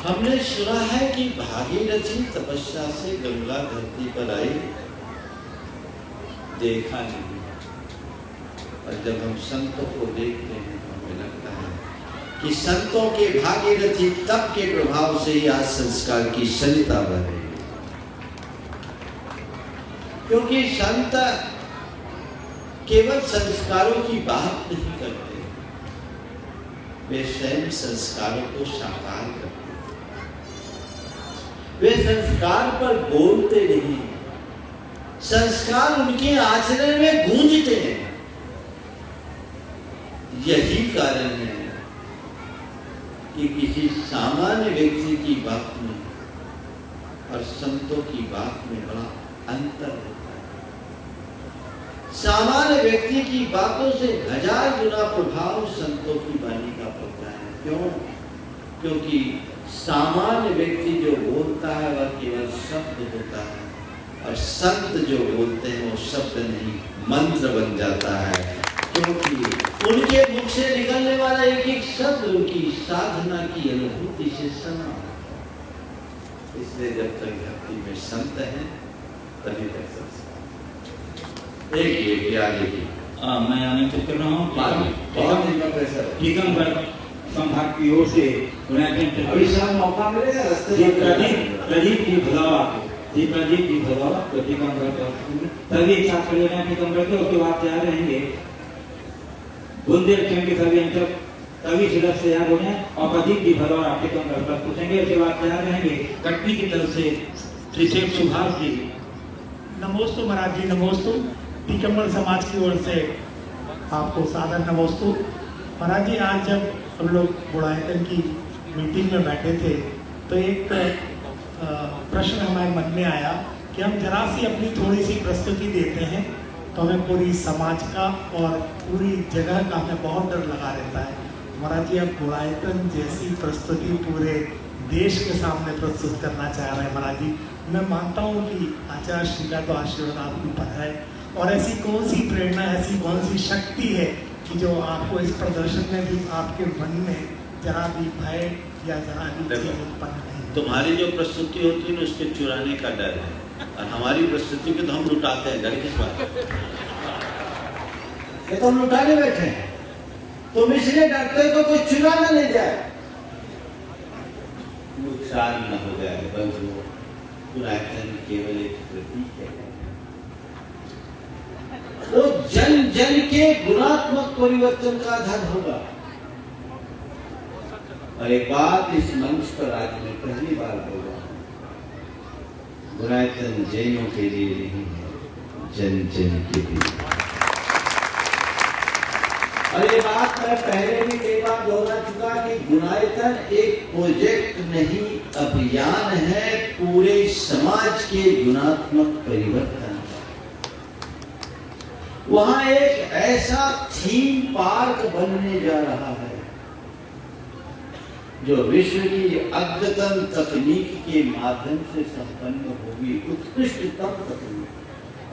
हमने सुना है कि भागीरथी तपस्या से गंगा धरती पर आई, देखा नहीं, और जब हम संतों को देखते हैं तो हमें लगता है कि संतों के भागीरथी तप के प्रभाव से ही आज संस्कार की सलिता बढ़ रही है। क्योंकि संत केवल संस्कारों की बात नहीं करते, वे स्वयं संस्कारों को साकार करते, वे संस्कार पर बोलते नहीं, संस्कार उनके आचरण में गूंजते हैं। यही कारण है कि किसी सामान्य व्यक्ति की बात में और संतों की बात में बड़ा अंतर होता है। सामान्य व्यक्ति की बातों से 1000 गुना प्रभाव संतों की वाणी का पड़ता है। क्यों? क्योंकि सामान्य व्यक्ति जो बोलता है वह केवल शब्द होता है, और संत जो बोलते हैं वो शब्द नहीं, मंत्र बन जाता है। क्योंकि उनके मुख से निकलने वाला एक एक शब्द उनकी साधना की अनुभूति से सना। इसलिए जब तक भक्ति में संत है तभी तक संस्कार। एक आगे की मैं आमंत्रित कर रहा हूँ दिगंबर संभाग की ओर से मौका मिलेगा प्रदीप जी भदौरा, प्रदीप जी भदौरा सभी इच्छा खड़े दिगंबर के, उसके बाद तैयार रहेंगे बुंदेलखंड के सभी अंचल सभी सदस्य तैयार हो जाए और प्रदीप जी भदौरा दिगंबर पर पूछेंगे। उसके बाद तैयार रहेंगे कटनी की तरफ से श्री शेख सुभाष जी। नमोस्तु महाराज जी, नमोस्तु। दिगंबर समाज की ओर से आपको सादर नमोस्तु। महाराज जी, आज जब हम लोग बुढ़ायतन की मीटिंग में बैठे थे तो एक प्रश्न हमारे मन में आया कि हम जरा सी अपनी थोड़ी सी प्रस्तुति देते हैं तो हमें पूरी समाज का और पूरी जगह का हमें बहुत डर लगा रहता है। महाराज जी, अब बुढ़ायतन जैसी प्रस्तुति पूरे देश के सामने प्रस्तुत करना चाह रहे हैं। महाराज जी, मैं मानता हूँ कि आचार्य श्री का तो आशीर्वाद आपके ऊपर है, और ऐसी कौन सी प्रेरणा, ऐसी कौन सी शक्ति है कि जो आपको इस प्रदर्शन में भी आपके मन में जरा भी भय या जरा भी चीज उत्पन्न नहीं? तुम्हारी जो प्रस्तुति होती है ना उसके चुराने का डर है, और हमारी प्रस्तुति को तो हम लुटाते हैं। डर किस बात? ये तो हम लुटाने बैठे हैं, तुम इसलिए डरते हो कोई चुरा ना ले जाए, नुकसान न हो जाए। बस वो पुरातन केवल एक प्रतीक है, वो जन जन के गुणात्मक परिवर्तन का आधार होगा। और एक बात इस मंच पर आज मैं पहली बार बोला, पुरातन जैनों के लिए नहीं है, जन जन के लिए। और ये बात बात मैं पहले भी कई बार दोहरा चुका कि गुणायतन एक प्रोजेक्ट नहीं, अभियान है पूरे समाज के गुणात्मक परिवर्तन। वहां एक ऐसा थीम पार्क बनने जा रहा है जो विश्व की अद्यतन तकनीक के माध्यम से संपन्न होगी, उत्कृष्टतम तकनीक।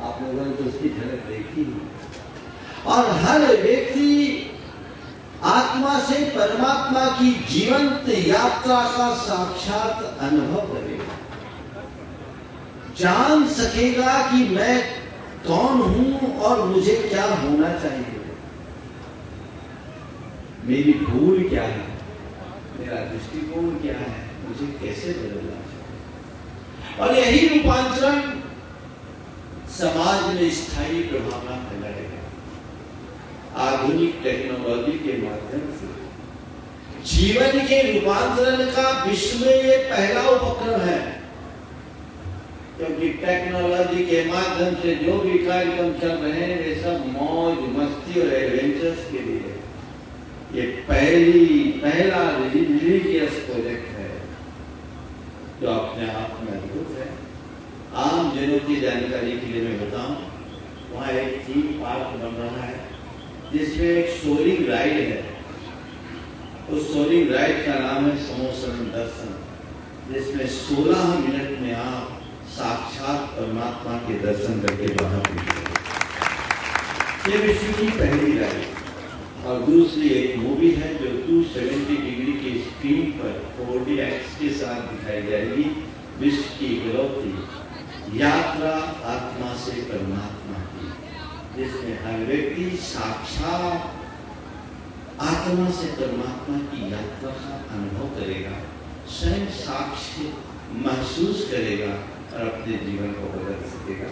आप लोगों ने तो उसकी झलक देखी ही। और हर व्यक्ति आत्मा से परमात्मा की जीवंत यात्रा का साक्षात अनुभव करेगा, जान सकेगा कि मैं कौन हूं और मुझे क्या होना चाहिए, मेरी भूल क्या है, मेरा दृष्टिकोण क्या है, मुझे कैसे बदलना चाहिए। और यही रूपांतरण समाज में स्थायी प्रभाव फैलाएगा। आधुनिक टेक्नोलॉजी के माध्यम से जीवन के रूपांतरण का विश्व में ये पहला उपक्रम है, क्योंकि टेक्नोलॉजी के माध्यम से जो भी कार्यक्रम चल रहे हैं वे सब मौज मस्ती और एडवेंचर्स के लिए। ये पहला रिलीजियस प्रोजेक्ट है जो अपने आप में अद्भुत है। आम जनों की जानकारी के लिए मैं बताऊं, वहाँ एक थीम पार्क बन रहा है जिसमें एक सोलिंग राइड है। उस सोलिंग राइड का नाम है समोसरण दर्शन, जिसमें 16 मिनट में आप साक्षात परमात्मा के दर्शन करके बाहर निकलेंगे। ये विश्व की पहली राइड। और दूसरी एक मूवी है जो 270 डिग्री की स्क्रीन पर 4DX के साथ दिखाई जाएगी, विश्व की इकलौती यात्रा आत्मा से परमात्मा की, जिसमें हर व्यक्ति साक्षात आत्मा से परमात्मा की यात्रा का अनुभव करेगा, स्वयं साक्ष्य महसूस करेगा और अपने जीवन को बदल सकेगा।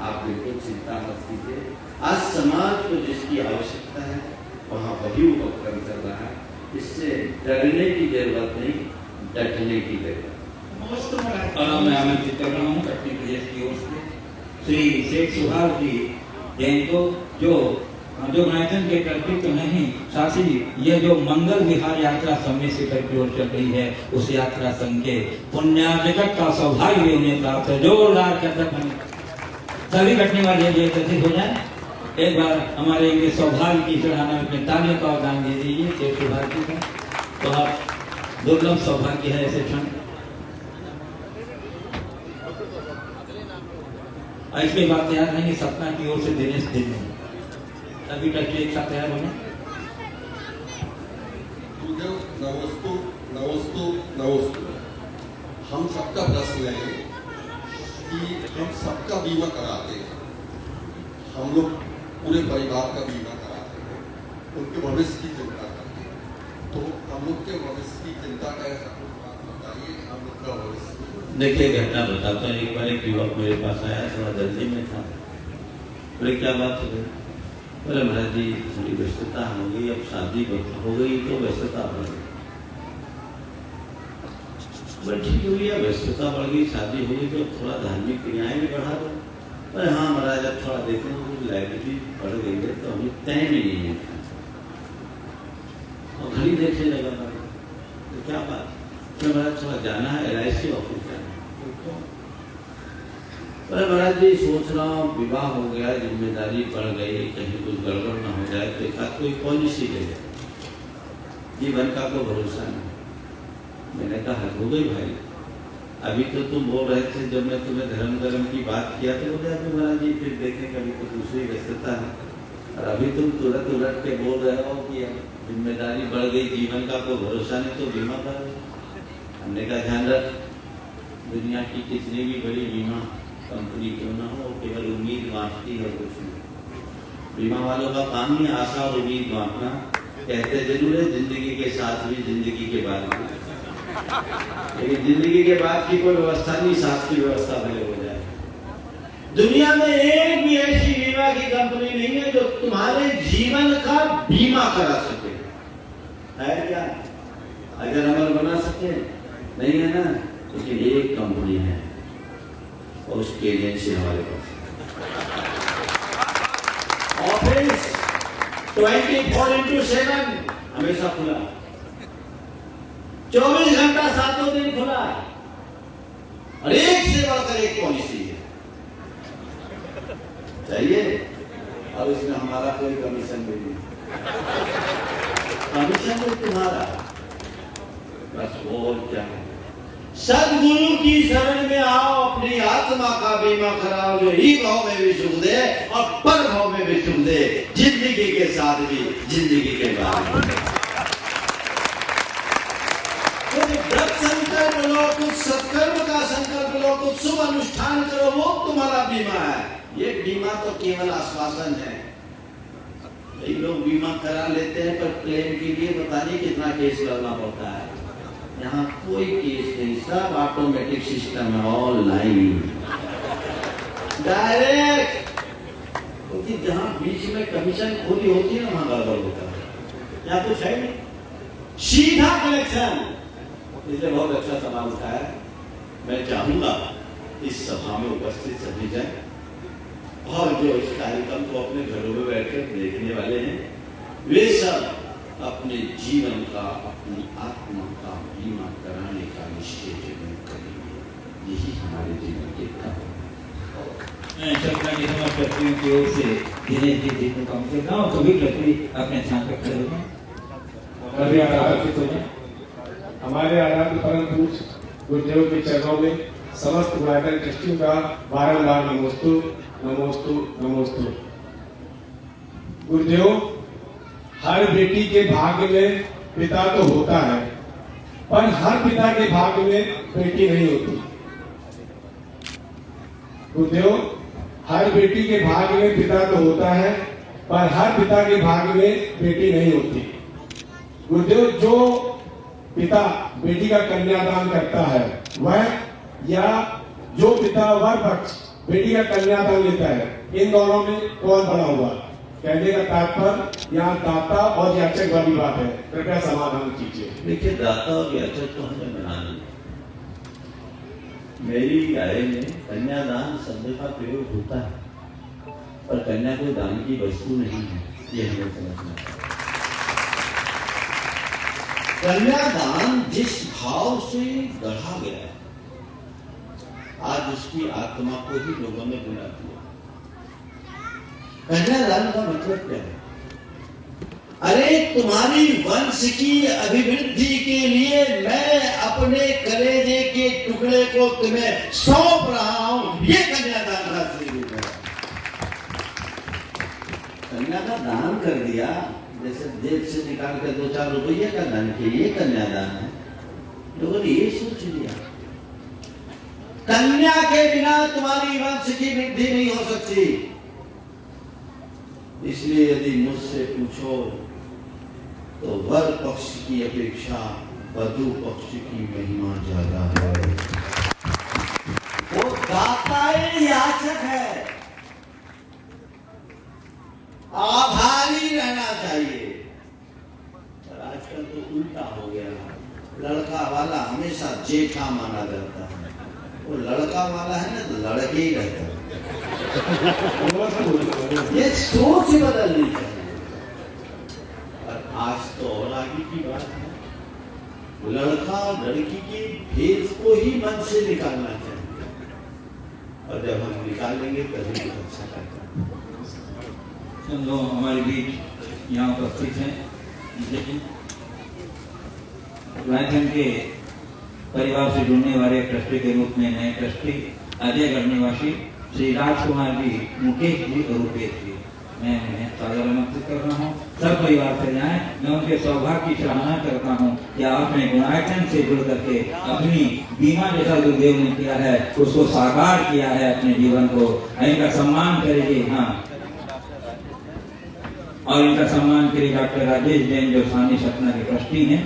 आप बिल्कुल चिंता मत कीजिए, आज समाज को जिसकी आवश्यकता है वहाँ वही उपक्रम चल रहा है। इससे डरने की जरूरत नहीं, डटने की जरूरत। और मैं आमंत्रित कर रहा हूँ कटनी प्रदेश की ओर से श्री शेख सुहाग जी जैन को, जो गुणायतन के कर्तृत्व नहीं, साथ ही ये जो मंगल विहार यात्रा समय से करके ओर चल रही है, उस यात्रा संघ के पुण्यार्जक का सौभाग्य उन्हें प्राप्त है। जोरदार कहते हैं सभी घटने वाले एकत्रित हो जाए। एक बार हमारे इनके सौभाग्य की चढ़ाना में अपने तालियों का दान दे दीजिए शेख सुहाग जी का। तो आप दुर्लभ सौभाग्य है ऐसे क्षण। इसके बाद तैयार रहेंगे सपना की ओर से दिनेश दिन अभी तक एक साथ तैयार होने। नमस्तु नमस्तु नमस्तु। हम सबका प्रश्न है कि हम सबका बीमा कराते हैं, हम लोग पूरे परिवार का बीमा कराते हैं, उनके भविष्य की चिंता करते हैं, तो हम लोग के भविष्य की चिंता का ऐसा कुछ बात बताइए। हम लोग का भविष्य देखिए घटना बताता हूँ। एक बार एक युवक मेरे पास आया, थोड़ा जल्दी में था। बोले क्या बात हो गई? बोले महाराज जी थोड़ी व्यस्तता हो गई, अब शादी हो गई तो व्यस्तता बढ़ गई। बोले ठीक हुई है, व्यस्तता बढ़ गई, शादी हो गई तो थोड़ा धार्मिक क्रियाएं भी बढ़ा दो। अरे हाँ महाराज अब थोड़ा देखें तो लाइब्रेरी बढ़ गई है तो हमें तय में नहीं है। और घड़ी देखने लगा तो क्या बात? तो महाराज थोड़ा जाना है, LIC ऑफिस जाना है। अरे महाराज जी सोच रहा हूँ विवाह हो गया, जिम्मेदारी बढ़ गई, कहीं कुछ गड़बड़ ना हो जाए तो एक आध कोई पॉलिसी ले जाए, जीवन का कोई भरोसा नहीं। मैंने कहा हद हो गई भाई, अभी तो तुम बोल रहे थे जब मैं तुम्हें धर्म की बात किया तो बोले अभी महाराज जी फिर देखें कभी तो दूसरी व्यस्तता है, और अभी तुम तुरंत उलट के बोल रहे हो कि जिम्मेदारी बढ़ गई, जीवन का कोई भरोसा नहीं तो बीमा कर। हमने का ध्यान रख, दुनिया की कितनी भी बड़ी बीमा कंपनी क्यों ना हो, केवल उम्मीद बांटती है, कुछ नहीं। बीमा वालों का काम ही आशा और उम्मीद बांटना। कहते जरूर है जिंदगी के साथ भी, जिंदगी के बाद भी, लेकिन जिंदगी के बाद की कोई व्यवस्था नहीं, साथ की व्यवस्था भले हो जाए। दुनिया में एक भी ऐसी बीमा की कंपनी नहीं है जो तुम्हारे जीवन का बीमा करा सके, है क्या? अगर अमल बना सके नहीं है ना, लेकिन एक कंपनी है और उसकी एजेंसी हमारे पास। ऑफिस 24/7 हमेशा खुला, 24 घंटा 7 दिन खुला और एक से बढ़कर एक पॉलिसी है। चाहिए? अब इसमें हमारा कोई कमीशन भी नहीं, कमीशन तो तुम्हारा, बस और क्या है। सदगुरु की शरण में आओ, अपनी आत्मा का बीमा कराओ, जो ही भाव में भी सुख दे और पर भाव में भी सुख दे, जिंदगी के साथ भी, जिंदगी के बाद भी। कुछ व्रत संकल्प लो, कुछ सत्कर्म का संकल्प लो, कुछ शुभ अनुष्ठान करो, वो तुम्हारा बीमा है। ये बीमा तो केवल आश्वासन है। कई लोग बीमा करा लेते हैं पर क्लेम के लिए पता नहीं कितना केस लड़ना पड़ता है। यहाँ कोई केस नहीं, सब ऑटोमेटिक सिस्टम है, ऑनलाइन डायरेक्ट। क्योंकि जहाँ बीच में कमीशन खोली होती है ना, वहां गड़बड़ होता है। यहाँ कुछ है नहीं, सीधा कनेक्शन। इसलिए बहुत अच्छा सवाल उठाया। मैं चाहूंगा इस सभा में उपस्थित सभी जन और जो इस कार्यक्रम को अपने घरों में बैठकर देखने वाले हैं, वे सब अपने जीवन का, अपनी आत्मा का बीमा कराने का निश्चय जरूर करेंगे। यही हमारे जीवन के काम है। मैं चक्रा की समस्त व्यक्तियों की ओर से दिनेश जी को कम से कम सभी व्यक्ति अपने स्थान पर खड़े हों, कभी आराधित हो जाए। हमारे आराध्य परम पूज्य गुरुदेव के चरणों में समस्त गुणाकर ट्रस्टियों का बारंबार नमोस्तु नमोस्तु नमोस्तु। गुरुदेव, हर बेटी के भाग्य में पिता तो होता है, पर हर पिता के भाग्य में बेटी नहीं होती। गुरुदेव, हर बेटी के भाग्य में पिता तो होता है, पर हर पिता के भाग्य में बेटी नहीं होती। गुरुदेव, जो पिता बेटी का कन्यादान करता है वह, या जो पिता वर पक्ष बेटी का कन्यादान लेता है, इन दोनों में कौन बड़ा हुआ? कहने का तात्पर्य यहाँ दाता और याचक वाली बात है। कृपया समाधान कीजिए। देखिए, दाता और याचक तो हमें बना नहीं। मेरी राय में कन्यादान शब्द का प्रयोग होता है, पर कन्या कोई दान की वस्तु नहीं है, ये हमें समझना है। कन्यादान जिस भाव से गढ़ा गया, आज उसकी आत्मा को ही लोगों ने बुला दिया। कन्यादान का मतलब क्या है? अरे, तुम्हारी वंश की अभिवृद्धि के लिए मैं अपने कलेजे के टुकड़े को तुम्हें सौंप रहा हूं, ये कन्यादान का स्वरूप है। कन्या का दान कर दिया, जैसे जेब से निकाल कर 2-4 रुपये का दान किया, ये कन्यादान है। लोगों ने ये सोच लिया, कन्या के बिना तुम्हारी वंश की वृद्धि नहीं हो सकती। इसलिए यदि मुझसे पूछो तो वर पक्ष की अपेक्षा वधू पक्ष की महिमा ज्यादा है। वो दाता याचक है, आभारी रहना चाहिए। पर आजकल तो उल्टा हो गया, लड़का वाला हमेशा जेठा माना जाता है। वो लड़का वाला है ना, तो लड़के ही रहता है। ये सोच बदलनी चाहिए। और आज तो और आगे की बात है, लड़का लड़की के भेद को ही मन से निकालना चाहिए, और जब हम निकालेंगे तभी कुछ अच्छा करता है। हम लोग हमारे बीच यहाँ उपस्थित हैं, लेकिन रायचंद के परिवार से जुड़ने वाले ट्रस्टी के रूप में नए ट्रस्टी अजयगढ़ निवासी श्री राजकुमार जी, मुकेश जी और रुपेश जी, मैं उन्हें सादर आमंत्रित कर रहा हूँ। सब परिवार से जाएं। मैं उनके सौभाग्य की सराहना करता हूँ कि आपने गुणायतन से जुड़ करके अपनी बीमा जैसा जो देव ने किया है उसको साकार किया है अपने जीवन को। इनका सम्मान करेंगे। हाँ, और इनका सम्मान करें डॉक्टर राजेश जैन जो सानी सपना के ट्रस्टी हैं,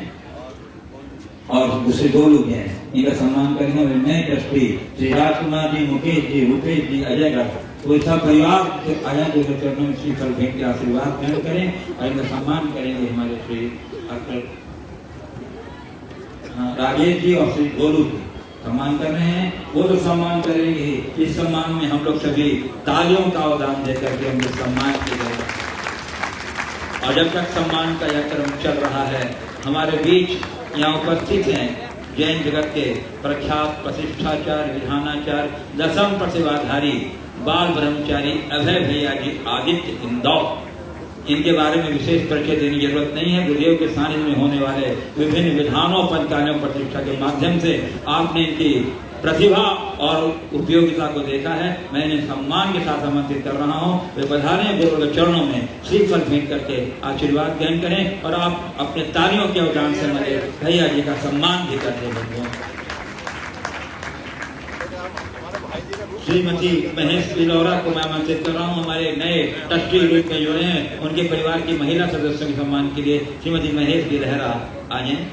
और दूसरे 2 लोग हैं, इनका सम्मान करेंगे। और नए ट्रस्टी श्री राजकुमार जी, मुकेश जी, रुपेश जी, अजयगढ़, तो सब परिवार आया जो चरणों में श्री फल भेंट के आशीर्वाद ग्रहण करें और इनका सम्मान करेंगे। हमारे श्री डॉक्टर राजेश जी और श्री गोलू जी सम्मान कर रहे हैं, वो तो सम्मान करेंगे। इस सम्मान में हम लोग सभी तालियों का अवदान देकर के उनके सम्मान किए और जब तक सम्मान का यह क्रम चल रहा है, हमारे बीच यहाँ उपस्थित हैं जैन जगत के प्रख्यात प्रतिष्ठाचार्य, विधानाचार्य, दसम प्रतिभाधारी, बाल ब्रह्मचारी अभय भैया जी आदित्य इंदौर। इनके बारे में विशेष परिचय देने की जरूरत नहीं है। गुरुदेव के सानिध्य में होने वाले विभिन्न विधानों, पद कार्यों, प्रतिष्ठा के माध्यम से आपने इनकी प्रतिभा और उपयोगिता को देखा है। मैं इन्हें सम्मान के साथ आमंत्रित कर रहा हूँ। वे पधारे गुरु के चरणों में श्रीफल भेंट करके आशीर्वाद ग्रहण करें और आप अपने तालियों के उदान से मेरे भैया जी का सम्मान भी करते बंधुओं। श्रीमती महेश बिलौरा को मैं आमंत्रित कर रहा हूँ। हमारे नए ट्रस्टी रूप में जुड़े हैं, उनके परिवार की महिला सदस्यों के सम्मान के लिए श्रीमती महेश बिलहरा आ जाएं।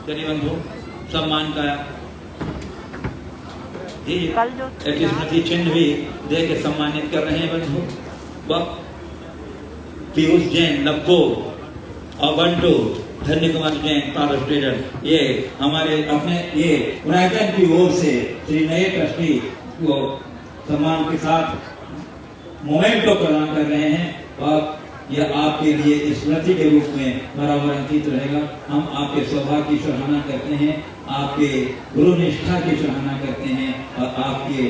चलिए बंधु, सम्मान का एक स्मृति चिन्ह भी दे के सम्मानित कर रहे हैं बंधु। पीयूष जैन लखोर और बंटू धन्य कुमार जैन पावर ट्रेडर, ये हमारे अपने ये यूनाइटेड की ओर से श्री नए ट्रस्टी को सम्मान के साथ मोमेंटो प्रदान कर रहे हैं और यह आपके लिए स्मृति के रूप में बराबर अंकित रहेगा। हम आपके सौभाग्य की सराहना करते हैं, आपके गुरु निष्ठा की सराहना करते हैं और आपके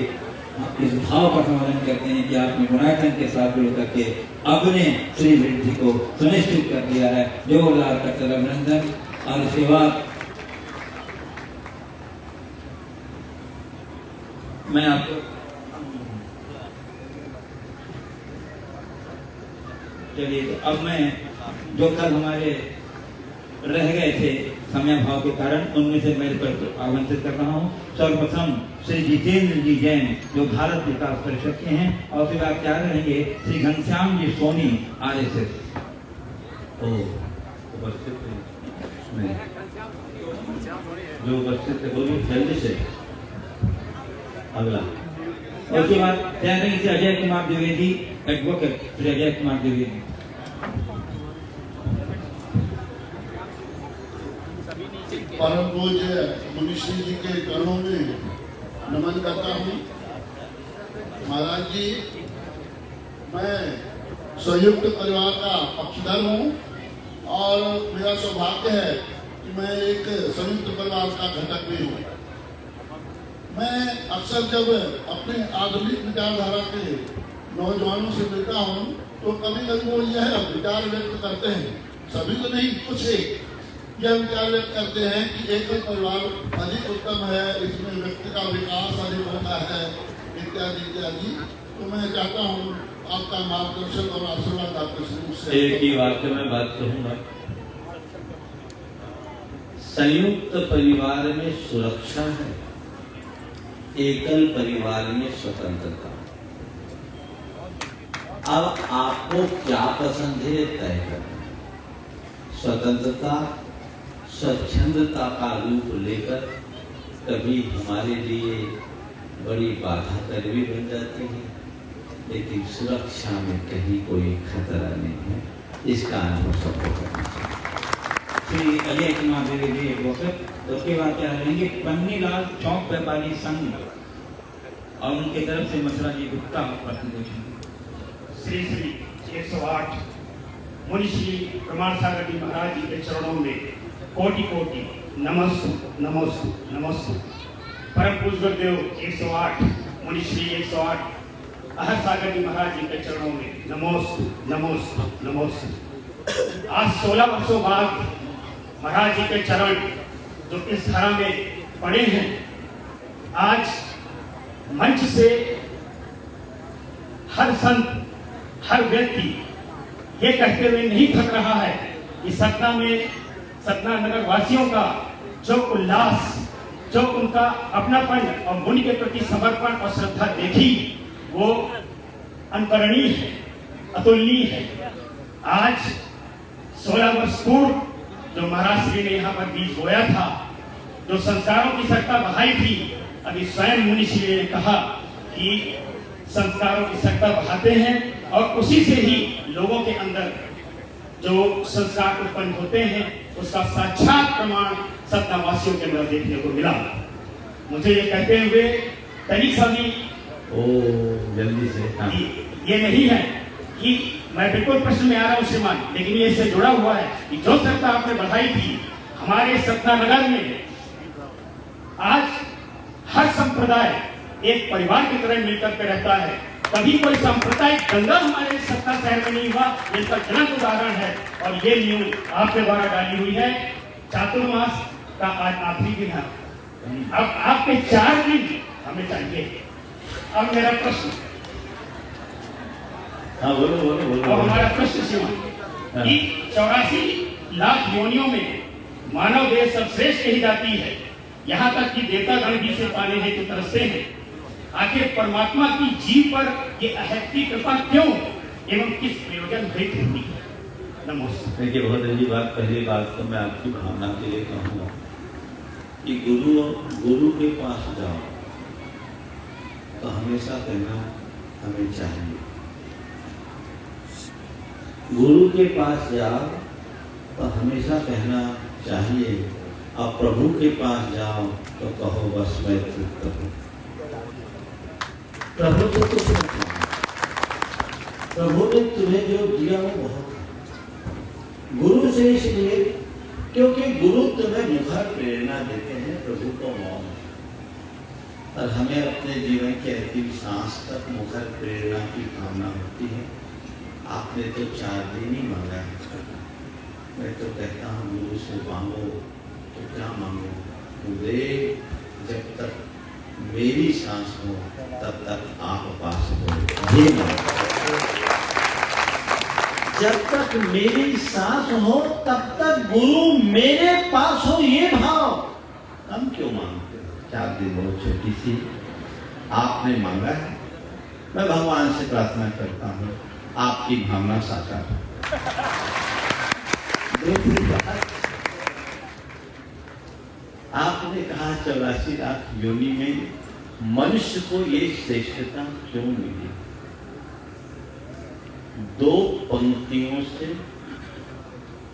इस भाव का समर्थन करते हैं कि आपने गुणायतन के साथ जुड़ करके अपने श्री वृद्धि को सुनिश्चित कर दिया है। जोरदार करते अभिनंदन। और इसके बाद मैं आपको चलिए, तो अब मैं जो कल हमारे रह गए थे समय भाव के कारण, उनमें से मेरे पर आमंत्रित कर रहा हूँ। सर्वप्रथम श्री जितेंद्र जी जैन जो भारत विकास परिषद के हैं, और फिर आप क्या रहेंगे श्री घनश्याम जी सोनी RSS उपस्थित हैं, जो उपस्थित है बोलिए जल्दी से। अगला और उसके बाद क्या रहेंगे श्री अजय कुमार द्विवेदी एडवोकेट, श्री अजय कुमार द्विवेदी। परम पूज्य मुनिश्री जी के चरणों में नमन करता हूँ। महाराज जी, मैं संयुक्त परिवार का पक्षधर हूँ और मेरा सौभाग्य है कि मैं एक संयुक्त परिवार का घटक भी हूँ। मैं अक्सर जब अपने आधुनिक विचारधारा के नौजवानों से मिलता हूँ तो कभी कभी वो यह विचार व्यक्त करते हैं, सभी तो नहीं, कुछ एक यह विचार व्यक्त करते हैं कि एकल परिवार अधिक उत्तम है, इसमें व्यक्ति का विकास अधिक होता है, इत्यादि इत्यादि। तो मैं चाहता हूँ आपका मार्गदर्शन और आशीर्वाद आपके समूह से। एक ही वाक्य में बात कहूंगा, संयुक्त परिवार में सुरक्षा है, एकल परिवार में स्वतंत्रता। अब आपको क्या पसंद है तय करना। स्वतंत्रता स्वच्छंदता का रूप लेकर कभी हमारे लिए बड़ी बाधा कर भी बन जाती है, लेकिन सुरक्षा में कहीं कोई खतरा नहीं है, इसका अनुभव सबको करना चाहिए। श्री अजय कुमार द्विवेदी एडवोकेट। उसके बाद क्या रहेंगे पन्नीलाल चौक व्यापारी संघ और उनके तरफ से मसरा जी गुप्ता प्रतिनिधि। श्री श्री 108 मुनि श्री प्रमाण सागर जी महाराज जी के चरणों में कोटि कोटि नमस्ते नमस्ते नमस्ते। परम पूज्य गुरुदेव 108 मुनि श्री 108 अहर सागर जी महाराज जी के चरणों में नमस्ते नमस्ते नमस्ते। आज 16 वर्षों बाद महाराज जी के चरण जो इस धरा में पड़े हैं, आज मंच से हर संत हर व्यक्ति ये कहते हुए नहीं थक रहा है कि सतना नगर वासियों का जो उल्लास, जो उनका अपनापन और मुनि के प्रति समर्पण और श्रद्धा देखी, वो अनकरणीय है, अतुलनीय है। आज 16 वर्ष पूर्व जो महाराज श्री ने यहाँ पर बीज बोया था, जो संस्कारों की सत्ता बहाई थी, अभी स्वयं मुनि श्री ने कहा कि संस्कारों की सत्ता बहाते हैं और उसी से ही लोगों के अंदर जो संस्कार उत्पन्न होते हैं उसका साक्षात प्रमाण सत्तावासियों के अंदर देखने को मिला। मुझे ये कहते हुए तनिक सा भी ओ जल्दी से हाँ। ये नहीं है कि मैं बिल्कुल प्रश्न में आ रहा हूँ श्रीमान, लेकिन ये इससे जुड़ा हुआ है कि जो सत्ता आपने बढ़ाई थी हमारे सतना नगर में, आज हर संप्रदाय एक परिवार की तरह मिलकर के रहता है। कभी कोई सांप्रदायिक दंगा हमारे सत्ता शहर में नहीं हुआ, इसका ज्वलंत उदाहरण है। और ये न्यूज आपके द्वारा डाली हुई है। चातुर्मास का आज आखिरी दिन है, अब आपके 4 दिन हमें चाहिए। अब मेरा प्रश्न, हाँ बोलो बोलो बोलो। और हमारा प्रश्न श्रीमान कि 84 लाख योनियों में मानव देह सर्वश्रेष्ठ कही जाती है, यहाँ तक कि देवतागण भी से पाने हेतु तरसते हैं। आखिर परमात्मा की जीव पर ये अहद की कृपा क्यों एवं किस प्रयोजन हेतु होती है? नमस्ते। देखिए बहुत अच्छी बात, पहली बात तो मैं आपकी भावना के लिए कहूँगा कि गुरु के पास जाओ तो हमेशा कहना हमें चाहिए। गुरु के पास जाओ तो हमेशा कहना चाहिए, और प्रभु के पास जाओ तो कहो बस मैं तृप्त हूँ। प्रभु से कुछ मत मांगो, प्रभु ने तुम्हें जो दिया वो बहुत है। गुरु से इसलिए क्योंकि गुरु तुम्हें मुखर प्रेरणा देते हैं, प्रभु को मौन है। और हमें अपने जीवन के अंतिम सांस तक मुखर प्रेरणा की भावना होती है। आपने तो 4 दिन ही मांगा है, मैं तो कहता हूँ गुरु से मांगो तो क्या मांगो, वे जब तक मेरी सांस हो तब तक आप पास हो, ये मांगो। जब तक मेरी सांस हो तब तक गुरु मेरे पास हो, ये भाव। हम क्यों मांगते हो? 4 दिन बहुत छोटी सी आपने मांगा है। मैं भगवान से प्रार्थना करता हूँ आपकी भावना साकार हो। आपने कहा 84 लाख योनि में मनुष्य को ये श्रेष्ठता क्यों मिली? 2 पंक्तियों से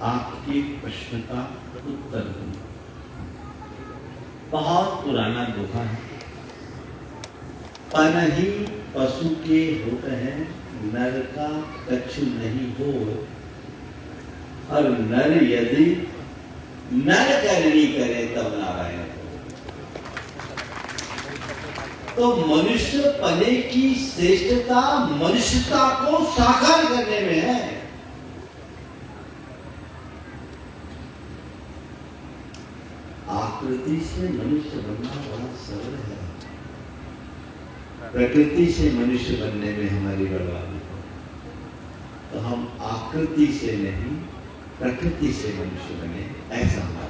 आपके प्रश्न का उत्तर दूंगा। बहुत पुराना दोहा है, पनहि पशु के होते हैं, नर का कछु नहीं हो। और नर यदि नर करनी करे तब नारायण हो। तो मनुष्य पने की श्रेष्ठता मनुष्यता को साकार करने में है। आकृति से मनुष्य बनना बड़ा सरल है, प्रकृति से मनुष्य बनने में हमारी बर्बादी हो। तो हम आकृति से नहीं प्रकृति से मनुष्य बने, ऐसा हमारा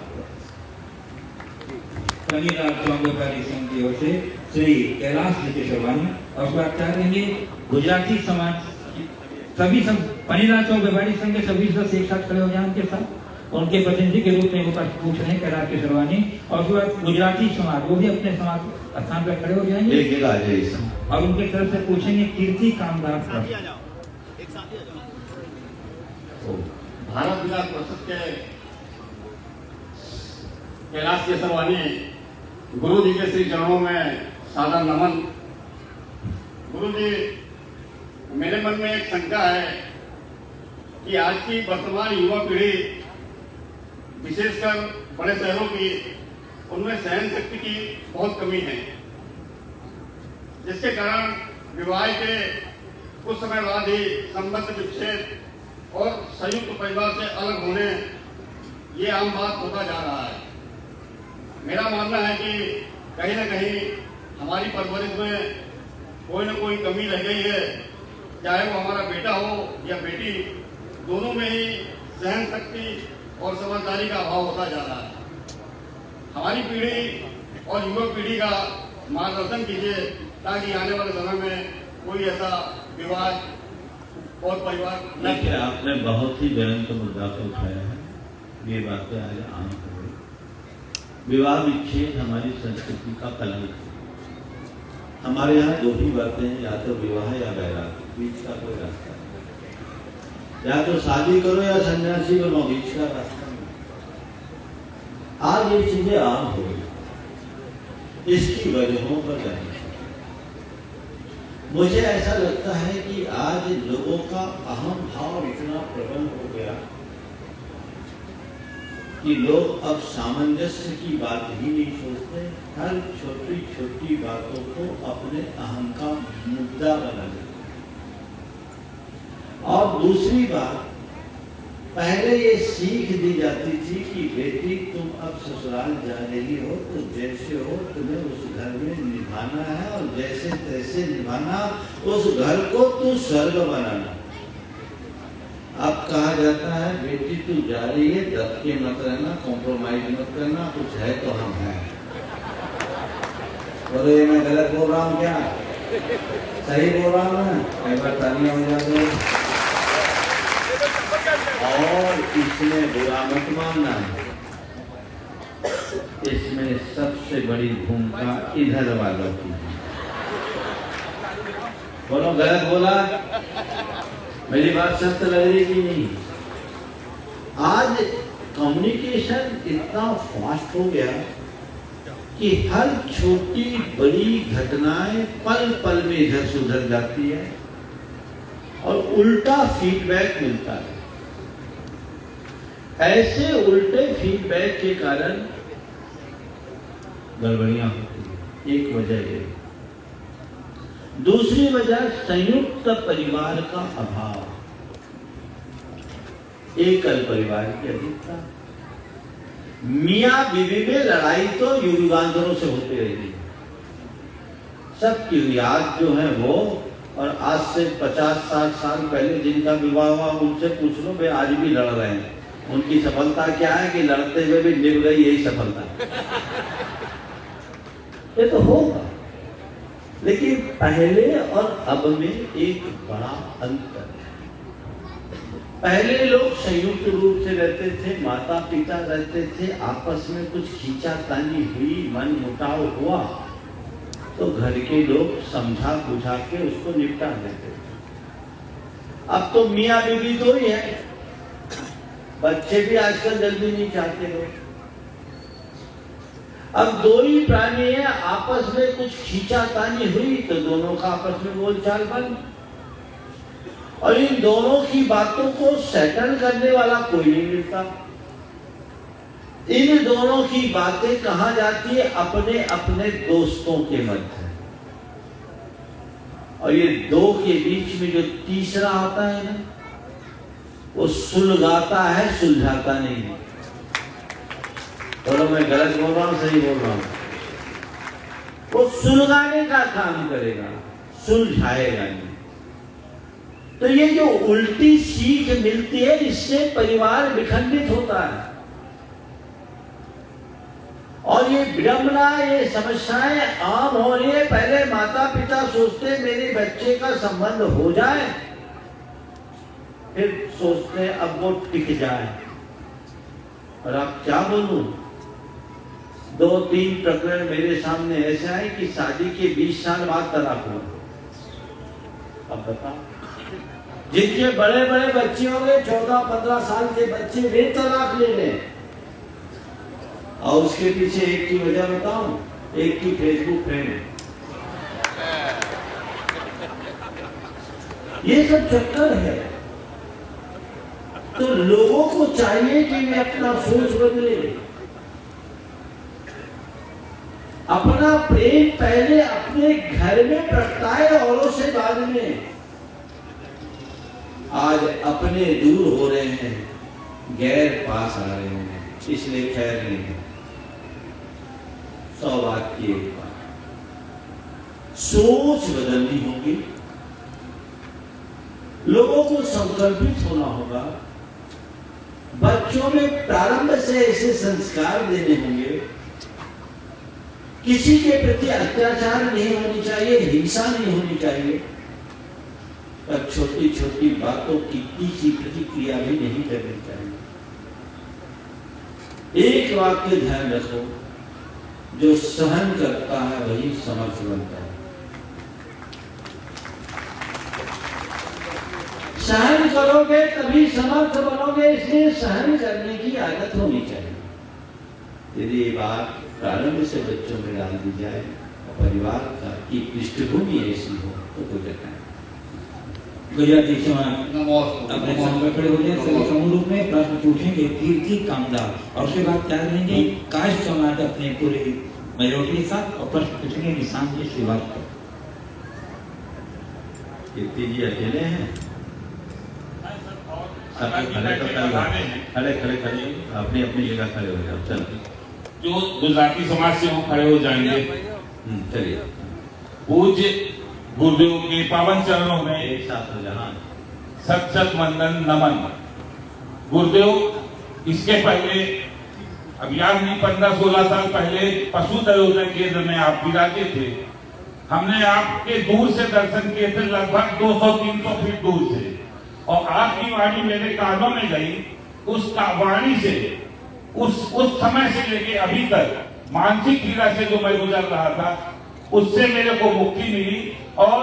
शनिलाल स्वामी व्यापारी संघ की ओर से श्री कैलाश जी के शर्वानी और बात चाह रहे गुजराती समाज सभी पनीलाल चौक व्यापारी संघ के सभी सदस्य एक साथ खड़े हो जाए उनके साथ, उनके प्रतिनिधि के रूप में वो पूछ रहे हैं कैलाश के शर्वानी। और उसके बाद गुजराती समाज वो भी अपने समाज स्थान पर खड़े हो जाएंगे और उनके तरफ से पूछेंगे कीर्ति कामदार प्रश्न। भारत विकास परिषद के कैलाश के शर्वानी गुरु जी के श्री चरणों में सादर नमन। गुरु जी, मेरे मन में एक शंका है कि आज की वर्तमान युवा पीढ़ी, विशेषकर बड़े शहरों की, उनमें सहन शक्ति की बहुत कमी है, जिसके कारण विवाह के कुछ समय बाद ही संबंध विच्छेद और संयुक्त परिवार से अलग होने ये आम बात होता जा रहा है। मेरा मानना है कि कहीं ना कहीं हमारी परवरिश में कोई ना कोई कमी रह गई है, चाहे वो हमारा बेटा हो या बेटी, दोनों में ही सहन शक्ति और समझदारी का अभाव होता जा रहा है। हमारी पीढ़ी और युवा पीढ़ी का मार्गदर्शन कीजिए ताकि आने वाले समय में कोई ऐसा विवाद और परिवार न। देखिए, आपने बहुत ही ज्वलंत मुद्दा को उठाया है, ये बातें आज आम हो गई। विवाह विच्छेद हमारी संस्कृति का कलंक है। हमारे यहाँ 2 ही बातें हैं, या तो विवाह या वैराग्य, बीच का कोई रास्ता नहीं। या तो शादी करो या सन्यासी बनो, बीच का रास्ता नहीं। आज ये चीजें आम हो गई, इसकी वजहों पर जाना चाहिए। मुझे ऐसा लगता है कि आज लोगों का अहम भाव इतना प्रबल हो गया कि लोग अब सामंजस्य की बात ही नहीं सोचते, हर छोटी छोटी बातों को अपने अहम का मुद्दा बना लेते। और दूसरी बात, पहले ये सीख दी जाती थी कि बेटी तुम अब ससुराल जा रही हो तो जैसे हो तुम्हें उस घर में निभाना है और जैसे तैसे निभाना, उस घर को तू स्वर्ग बनाना। अब कहा जाता है बेटी तू जा रही है, दब के मत रहना, कॉम्प्रोमाइज मत करना, कुछ है तो हम हैं। बोलो ये मैं गलत बोल रहा हूँ क्या? सही बोल रहा हूँ ना? एक बार तालियां हो जाते। और इसमें बुरा मत मानना, इसमें सबसे बड़ी भूमिका इधर वालों की है। बोलो गलत बोला? मेरी बात सत्य लग रही कि नहीं? आज कम्युनिकेशन इतना फास्ट हो गया कि हर छोटी बड़ी घटनाएं पल पल में इधर से उधर जाती है और उल्टा फीडबैक मिलता है। ऐसे उल्टे फीडबैक के कारण गड़बड़ियां होती है। एक वजह ये। दूसरी वजह संयुक्त परिवार का अभाव, एकल परिवार की अधिकता। मियां बीवी में लड़ाई तो युगांतरों से होती रही, सबकी याद जो है वो, और आज से 50-60 साल पहले जिनका विवाह हुआ उनसे पूछ लो, वे आज भी लड़ रहे हैं। उनकी सफलता क्या है कि लड़ते हुए भी निभ गई, यही सफलता। ये तो होगा, लेकिन पहले और अब में एक बड़ा अंतर है। पहले लोग संयुक्त रूप से रहते थे, माता पिता रहते थे, आपस में कुछ खींचातानी हुई, मन मुटाव हुआ तो घर के लोग समझा बुझा के उसको निपटा देते थे। अब तो मियाँ बीवी दो ही है, बच्चे भी आजकल जल्दी नहीं चाहते लोग। अब दो ही प्राणी है, आपस में कुछ खींचातानी हुई तो दोनों का आपस में बोलचाल बंद, और इन दोनों की बातों को सेटल करने वाला कोई नहीं मिलता। इन दोनों की बातें कहाँ जाती है? अपने अपने दोस्तों के मध्य, और ये दो के बीच में जो तीसरा आता है ना, वो सुलगाता है, सुलझाता नहीं है। बोलो मैं गलत बोल रहा हूं सही बोल रहा हूं? वो सुलगाने का काम करेगा, सुलझाएगा नहीं। तो ये जो उल्टी सीख मिलती है, इससे परिवार विखंडित होता है। और ये विडंबना, ये समस्याएं आम हो रही है। पहले माता पिता सोचते मेरे बच्चे का संबंध हो जाए, फिर सोचते अब वो टिक जाए। और आप क्या बोलूं, 2-3 प्रकरण मेरे सामने ऐसा है कि शादी के 20 साल बाद तलाक हुआ। अब बताओ, जिनके बड़े बड़े बच्चे होंगे, 14-15 साल के बच्चे, वे तलाक ले लें। और उसके पीछे एक की वजह बताऊं, एक की फेसबुक फ्रेंड। ये सब चक्कर है। तो लोगों को चाहिए कि वे अपना सोच बदले, अपना प्रेम पहले अपने घर में प्रगटाए, औरों से बाद में। आज अपने दूर हो रहे हैं, गैर पास आ रहे हैं, इसलिए खैर नहीं है। 100 बात की एक बात, सोच बदलनी होगी, लोगों को संकल्पित होना होगा, बच्चों में प्रारंभ से ऐसे संस्कार देने होंगे, किसी के प्रति अत्याचार नहीं होनी चाहिए, हिंसा नहीं होनी चाहिए, पर छोटी छोटी बातों की तीखी प्रतिक्रिया भी नहीं करनी चाहिए। एक वाक्य ध्यान रखो, जो सहन करता है वही समर्थ बनता है। सहन करोगे तभी समर्थ बनोगे, इसलिए सहन करने की आदत होनी चाहिए। यदि ये बात प्रारंभ से बच्चों में डाल दी जाए, परिवार का की पृष्ठभूमि ऐसी हो तो कोई घटना गुजराती समाज अपने स्थान पर खड़े हो जाए, सभी समूह रूप में प्रश्न पूछेंगे कीर्ति कामदार, और उसके बाद क्या करेंगे काश समाज अपने पूरे मेजोरिटी के साथ और प्रश्न पूछेंगे निशान जी श्रीवास्तव। कीर्ति जी अकेले हैं? खड़े अपनी अपनी जगह खड़े हो जाओ। चल जो गुजराती समाज से वो खड़े हो जाएंगे। चलिए। पूज्य गुरुदेव के पावन चरणों में एक साथ हो जहां सत सत वंदन नमन। गुरुदेव इसके पहले अब याद नहीं 15-16 साल पहले पशु दयोदय केंद्र में आप विराजे थे। हमने आपके दूर से दर्शन किए थे, लगभग 200-300 फीट दूर से, और आपकी वाणी मेरे कानों में गई। उस वाणी से उस समय से लेके अभी तक मानसिक पीड़ा से जो मैं गुजर रहा था उससे मेरे को मुक्ति मिली, और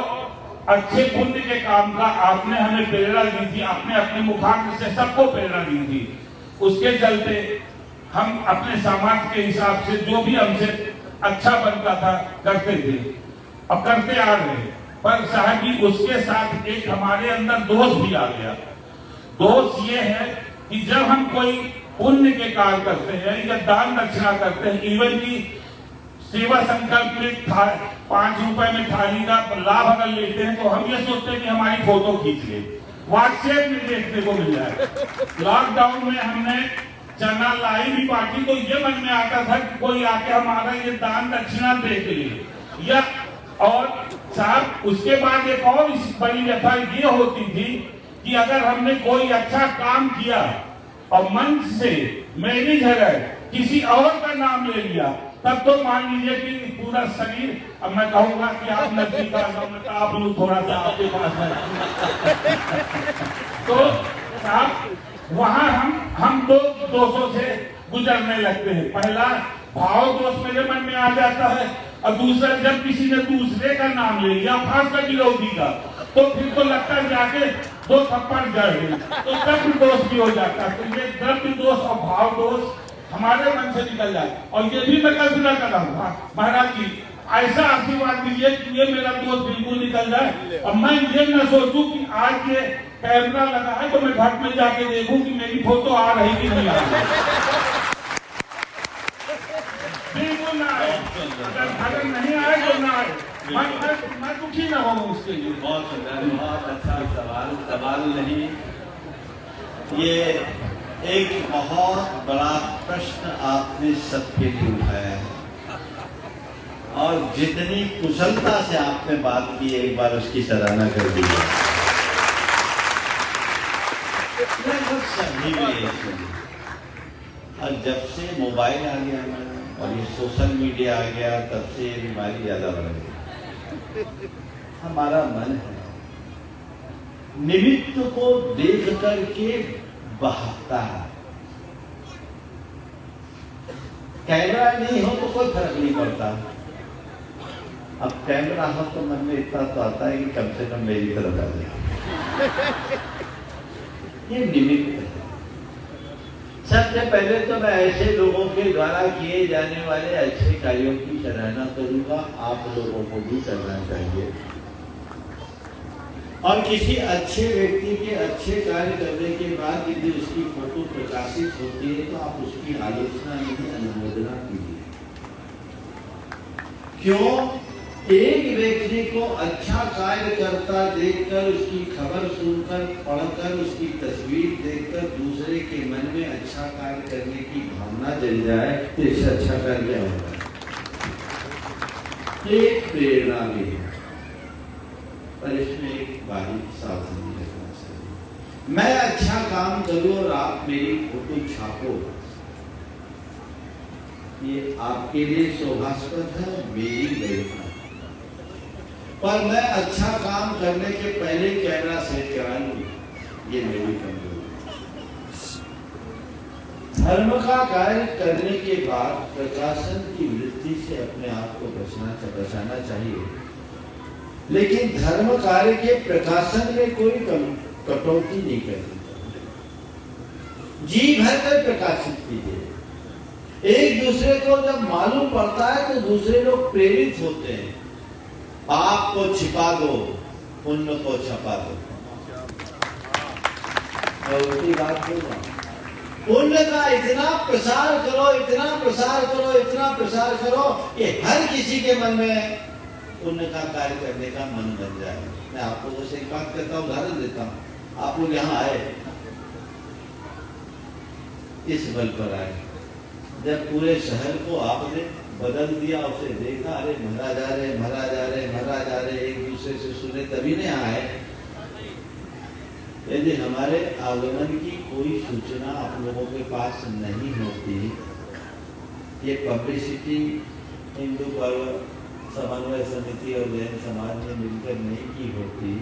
अच्छे पुण्य के काम का आपने हमें प्रेरणा दी थी, आपने अपने मुखाग्र से सबको प्रेरणा दी थी। उसके चलते हम अपने सामर्थ्य के हिसाब से जो भी हमसे अच्छा बनता था करते थे और करते आ रहे। पर साहब जी उसके साथ एक हमारे अंदर दोष भी आ गया। दोष ये है कि जब हम कोई पुण्य के कार्य करते हैं या दान दक्षिणा करते हैं, इवन की सेवा संकल्प में 5 रुपए में थाली का लाभ अगर लेते हैं तो हम ये सोचते हैं कि हमारी फोटो खींच ले, व्हाट्सएप में देखने को मिल जाए। लॉकडाउन में हमने चना लाई भी बांटी तो ये मन में आता था कि कोई आके हमारा ये दान दक्षिणा देख ले। या और साहब उसके बाद एक और बड़ी व्यथा ये होती थी कि अगर हमने कोई अच्छा काम किया और मन से मेरी जगह किसी और का नाम ले लिया, तब तो मान लीजिए कि पूरा शरीर, अब मैं कहूंगा कि आप नजदीक आ जाओ, मैं आप लोग थोड़ा सा आपके पास है। तो साहब वहां हम दोषों से गुजरने लगते हैं। पहला भाव दोष मेरे मन में आ जाता है, और दूसरा जब किसी ने दूसरे का नाम ले लिया, खासकर विरोधी का, तो फिर तो लगता है जाके 2 थप्पड़ जड़ गई, तो द्रव्य दोष भी हो जाता है। तो ये द्रव्य दोष और भाव दोष हमारे मन से निकल जाए। और ये भी मैं कल्पना कर रहा हूँ महाराज जी ऐसा आशीर्वाद दीजिए कि ये मेरा दोष बिल्कुल निकल जाए, और मैं ये न सोचूं कि आज ये कैमरा लगा है तो मैं घर में जाके देखूं कि मेरी फोटो आ रही कि नहीं आ रही। बिल्कुल ना आए, अगर नहीं आए तो ना आए, मैं दुखी ना हूँ उसके लिए। बहुत सुंदर, बहुत अच्छा सवाल नहीं, ये एक बहुत बड़ा प्रश्न आपने सबके लिए उठाया है, और जितनी कुशलता से आपने बात की एक बार उसकी सराहना कर दी है। सभी में और जब से मोबाइल आ गया और ये सोशल मीडिया आ गया, तब से ये बीमारी ज्यादा बढ़ गई। हमारा मन है निमित्त को देख करके बहता है। कैमरा नहीं हो तो कोई फर्क नहीं पड़ता, अब कैमरा हो तो मन में इतना तो आता है कि कम से कम मेरी तरफ आ जाए। ये निमित्त है। सबसे पहले तो मैं ऐसे लोगों के द्वारा किए जाने वाले अच्छे कार्यों की सराहना करूंगा, आप लोगों को भी करना चाहिए। और किसी अच्छे व्यक्ति के अच्छे कार्य करने के बाद यदि उसकी फोटो प्रकाशित होती है तो आप उसकी आलोचना नहीं, अनुमोदना कीजिए। क्यों? एक व्यक्ति को अच्छा कार्य करता देखकर, उसकी खबर सुनकर, पढ़कर, उसकी तस्वीर देखकर दूसरे के मन में अच्छा कार्य करने की भावना जल जाए तो इससे अच्छा कार्य क्या होगा? एक प्रेरणा भी है, पर इसमें एक बारीक सावधानी रखना चाहिए। मैं अच्छा काम करूं और आप मेरी फोटो छापो, ये आपके लिए शोभास्पद है, मेरी गरिमा। पर मैं अच्छा काम करने के पहले कैमरा सेट करा लूं, ये मेरी कमजोरी। धर्म का कार्य करने के बाद प्रकाशन की वृत्ति से अपने आप को बचाना चाहिए, लेकिन धर्म कार्य के प्रकाशन में कोई कटौती नहीं करनी चाहिए। जी भर कर प्रकाशित कीजिए, एक दूसरे को जब मालूम पड़ता है तो दूसरे लोग प्रेरित होते हैं। पाप को छिपा दो, पुण्य को छपा दो। मैं उल्टी बात बोल रहा हूं। पुण्य का इतना प्रसार करो, इतना प्रसार करो, इतना प्रसार करो कि हर किसी के मन में पुण्य का कार्य करने का मन बन जाए। मैं आप लोगों से एक बात करता हूं, उदाहरण देता हूं। आप लोग यहाँ आए, इस बल पर आए, जब पूरे शहर को आपने बदल दिया, उसे देखा, अरे मरा जा रहे, मरा जा रहे, मरा जा रहे, एक दूसरे से सुने, तभी नहीं आए। यदि हमारे आगमन की कोई सूचना आप लोगों के पास नहीं होती, ये पब्लिसिटी हिंदू पर्व समन्वय समिति और जैन समाज ने मिलकर नहीं की होती,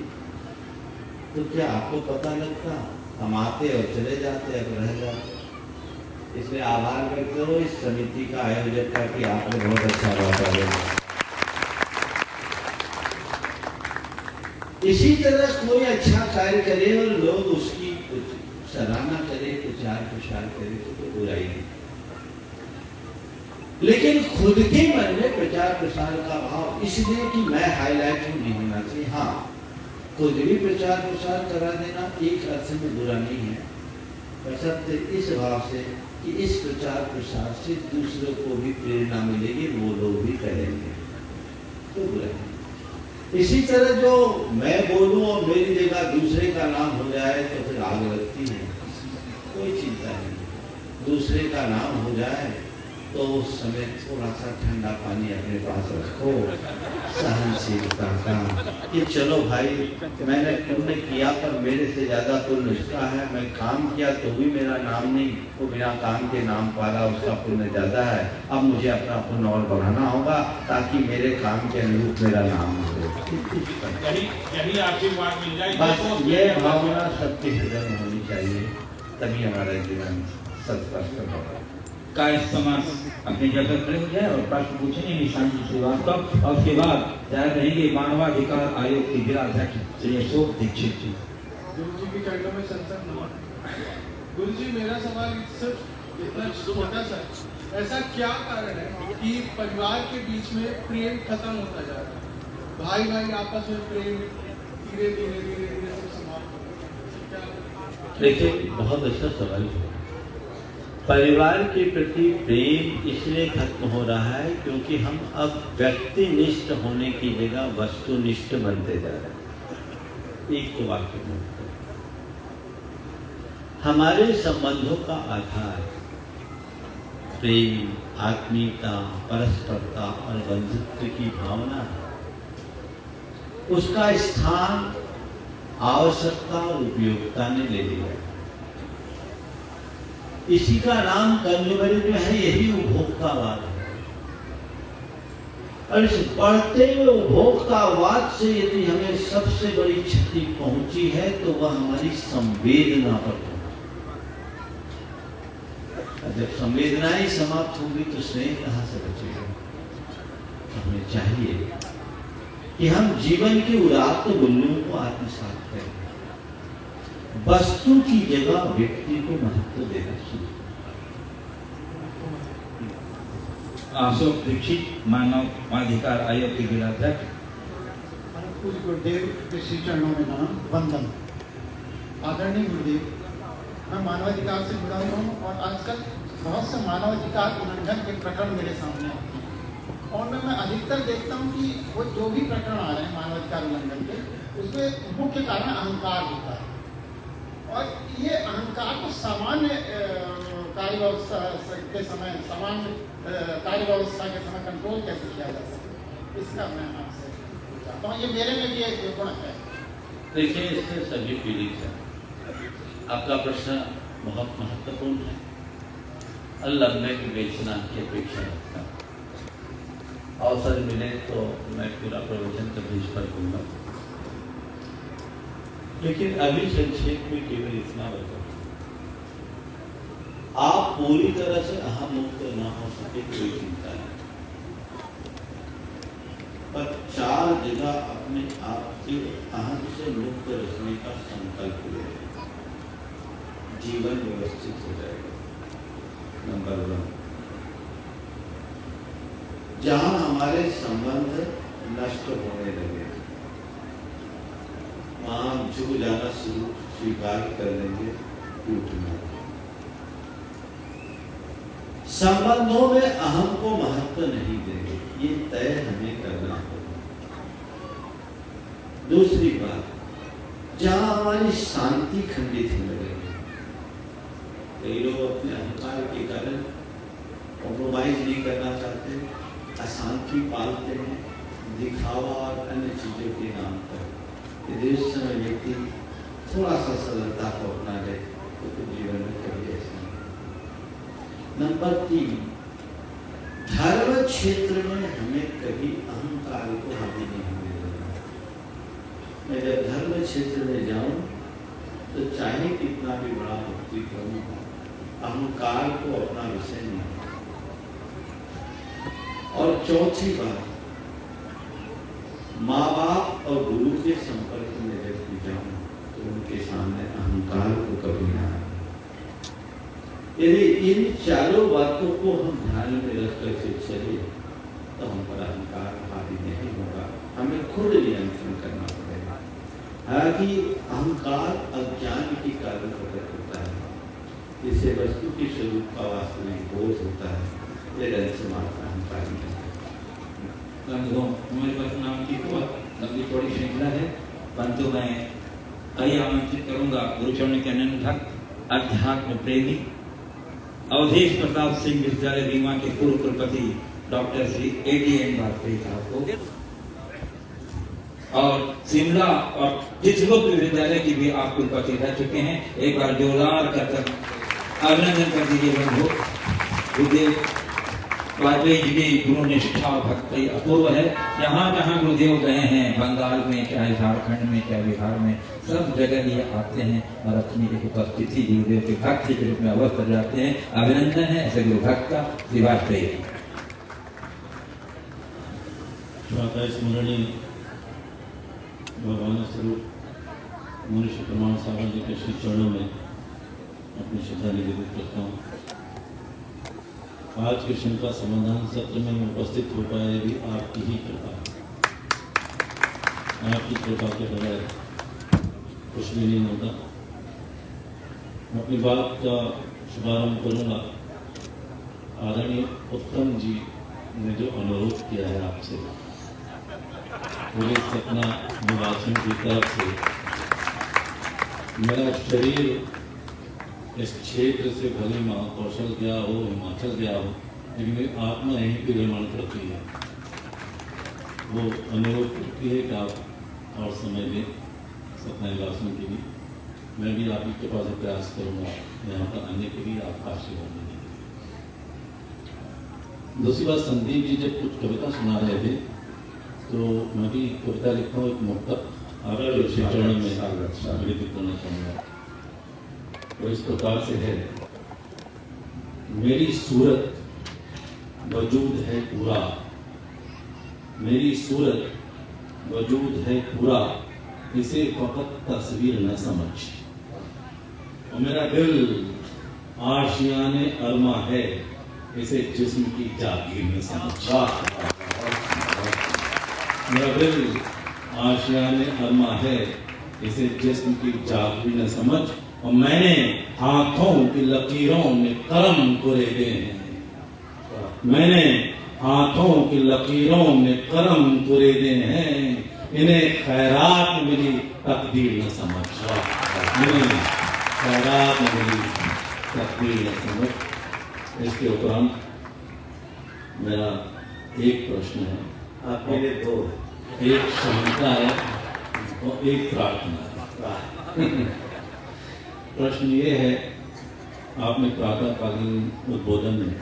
तो क्या आपको पता लगता? हम आते और चले जाते, अब रह जाते। इसलिए आभार व्यक्त करो इस समिति का आयोजन करके आपने बहुत अच्छा बात। इसी तरह कोई अच्छा कार्य करे और लोग उसकी सराहना करे, प्रचार प्रसार करे तो बुराई नहीं, लेकिन खुद के मन में प्रचार प्रसार का भाव इसलिए कि मैं हाईलाइट नहीं होना चाहिए। हाँ, खुद भी प्रचार प्रसार करा देना एक अर्थ में बुरा नहीं है, बशर्ते इस भाव से कि इस प्रचार प्रसार से दूसरों को भी प्रेरणा मिलेगी, वो लोग भी करेंगे तो बुरा नहीं। इसी तरह जो मैं बोलूं और मेरी जगह दूसरे का नाम हो जाए तो फिर आग लगती है, कोई चिंता नहीं। दूसरे का नाम हो जाए तो उस समय थोड़ा सा ठंडा पानी अपने पास रखो, सहनशीलता का, कि चलो भाई मैंने पुण्य किया पर मेरे से ज्यादा पुण्य उसका है, मैं काम किया तो भी मेरा नाम नहीं, वो बिना काम के नाम पाला, उसका पुण्य ज्यादा है। अब मुझे अपना पुण्य और बढ़ाना होगा ताकि मेरे काम के अनुरूप मेरा नाम हो। यही आशीर्वाद मिल जाए। बस ये भावना सबके हृदय में होनी चाहिए, तभी हमारा जीवन सत्कर्ष होगा। काय समाज अपनी जगह खड़े हो जाए और प्रश्न पूछेंगे निशान जी श्रीवास्तव, और उसके बाद तैयार रहेंगे मानवाधिकार आयोग के जिलाध्यक्ष श्री अशोक दीक्षित जी। गुरु जी के चरणों में संसद नमन। गुरु जी, मेरा सवाल सिर्फ इतना छोटा सा, ऐसा क्या कारण है कि परिवार के बीच में प्रेम खत्म होता जा रहा है? भाई भाई आपस में प्रेम धीरे धीरे धीरे धीरे सब समाप्त हो रहा है। देखिए, बहुत अच्छा सवाल है। परिवार के प्रति प्रेम इसलिए खत्म हो रहा है क्योंकि हम अब व्यक्तिनिष्ठ होने की जगह वस्तुनिष्ठ बनते जा रहे हैं। एक तो वाक्य में हमारे संबंधों का आधार प्रेम, आत्मीयता, परस्परता और बंधुत्व की भावना है। उसका स्थान आवश्यकता और उपयोगिता ने ले लिया। इसी का नाम कर्मबल जो है, यही उपभोक्तावाद है। और इस बढ़ते हुए उपभोक्तावाद से यदि हमें सबसे बड़ी क्षति पहुंची है तो वह हमारी संवेदना पर पहुंची। जब संवेदनाएं समाप्त होंगी तो स्नेह कहां से बचेगा? हमें चाहिए कि हम जीवन के उदात्त मूल्यों को आत्मसात करें, वस्तु की जगह व्यक्ति को महत्व देना चाहिए। अशोक दीक्षित मानवाधिकार आयोग के जिलाध्यक्ष। पूज्य गुरुदेव के श्री चरणों में नमन वंदन। आदरणीय गुरुदेव, मैं मानवाधिकार से जुड़ा हुआ हूँ और आजकल बहुत से मानवाधिकार उल्लंघन के प्रकरण मेरे सामने आते हैं और मैं अधिकतर देखता हूँ कि वो जो भी प्रकरण आ रहे हैं मानवाधिकार उल्लंघन के, उसमें मुख्य कारण अहंकार होता है। और ये अहंकार को सामान्य कार्य व्यवस्था के समय, सामान्य कार्य व्यवस्था के समय कंट्रोल कैसे किया जा सकता है, इसका मैं आपसे चाहता हूँ। ये मेरे में भी एक गुण है। देखिए, इससे सभी पीड़ित हैं। आपका प्रश्न बहुत महत्वपूर्ण है और लंबे विवेचना की अपेक्षा रखता है। अवसर मिले तो मैं पूरा प्रवचन कभी इस पर दूंगा, लेकिन अभी संक्षेप में केवल इतना बता, आप पूरी तरह से अहम मुक्त ना हो सके कोई चिंता नहीं, पर 4 जगह अपने आप के अहम से मुक्त रखने का संकल्प ले, जीवन व्यवस्थित हो जाएगा। नंबर 1। जहां हमारे संबंध नष्ट होने लगे वहां हम झुक जाना स्वीकार कर लेंगे, टूटना। संबंधों में अहम को महत्व नहीं देंगे, ये तय हमें करना होगा। दूसरी बात, जहां हमारी शांति खंडित होने लगी, कई लोग अपने अहंकार के कारण कॉम्प्रोमाइज नहीं करना चाहते, अशांति पालते हैं दिखावा और अन्य चीजों के नाम पर। यदि उस समय व्यक्ति थोड़ा सा सरलता को अपना ले तो जीवन में कभी ऐसा नहीं। नंबर 3, धर्म क्षेत्र में हमें कभी अहंकार को हावी नहीं होने देना। मैं जब धर्म क्षेत्र में जाऊं तो चाहे कितना भी बड़ा भक्ति करूं, अहंकार को अपना विषय नहीं। और चौथी बात, माँ बाप और गुरु के संपर्क में जब जाऊं तो उनके सामने अहंकार को कभी ना आए। यदि इन चारों बातों को हम ध्यान में रख करके चले तो हम पर अहंकार हावी नहीं होगा, हमें खुद नियंत्रण करना पड़ेगा। हालांकि अहंकार अज्ञान के कारण प्रकट होता है, जिससे वस्तु के स्वरूप का वास्तविक बोध होता है, लेकिन से मात्र अहंकार नहीं। हमारे पास नाम की बहुत लंबी थोड़ी श्रृंखला है, परंतु मैं कई आमंत्रित करूंगा गुरुचरण के अनन्य भक्त अध्यात्म प्रेमी अवधेश प्रताप सिंह विश्वविद्यालय रीवा के पूर्व कुलपति डॉक्टर श्री ADN वाजपेयी साहब को, और शिमला और जिसगुप्त विश्वविद्यालय की भी आप कुलपति रह चुके हैं। एक बार जोरदार कर अभिनंदन कर दीजिए बंधु। गुरुदेव वाजपेयी जी की गुरु निष्ठा भक्ति अपूर्व है। जहाँ जहाँ गुरुदेव गए हैं, बंगाल में, चाहे झारखंड में, चाहे बिहार में, सब जगह ये आते हैं और अपनी एक उपस्थिति गुरुदेव के भक्त के रूप में अवश्य कर जाते हैं। अभिनंदन है ऐसे गुरु भक्त का। श्री वाजपेयी स्मरणीय भगवान स्वरूप मनुष्य प्रमाण सागर जी के श्री चरणों में अपनी श्रद्धांजलि अर्पित करता हूँ। आज के श्रृंखला समाधान सत्र में मैं उपस्थित हो पाया भी आपकी ही कृपा है। आपकी कृपा के बगैर कुछ भी नहीं होता। अपनी बात का शुभारंभ करूँगा। आदरणीय उत्तम जी ने जो अनुरोध किया है आपसे, पूरे सपना निवासियों की तरफ से, मेरा शरीर इस क्षेत्र से भले महाकौशल गया हो, हिमाचल गया हो, लेकिन मेरी आत्मा यहीं पर निर्माण करती है। वो अनुरोध करती है कि आप और समय दें सपना निवासियों के लिए। मैं भी आपकी कृपा से प्रयास करूँगा यहाँ पर आने के लिए, आपका आशीर्वाद देने के लिए। दूसरी बात, संदीप जी जब कुछ कविता सुना रहे थे तो मैं भी कविता लिखता हूँ, एक मुक्तक आपके चरणों में आग्रहित करना चाहूँगा। और इस प्रकार से है, मेरी सूरत वजूद है पूरा, मेरी सूरत वजूद है पूरा, इसे फकत तस्वीर न समझ। और मेरा दिल आशियाने अरमा है, इसे जिस्म की जागीर न समझ। मेरा दिल आशियाने अरमा है, इसे जिस्म की जागीर न समझ। और मैंने हाथों की लकीरों में करम कुरेदे हैं, मैंने हाथों की लकीरों में करम कुरेदे हैं, इन्हें खैरात मिली तकदीर न समझ। इन्हें खैरात मिली तकदीर न समझ। इसके उपरांत मेरा एक प्रश्न है, आपके लिए दो, एक क्षमता है और एक प्रार्थना है। प्रश्न ये है, आपने प्रातःकालीन उद्बोधन में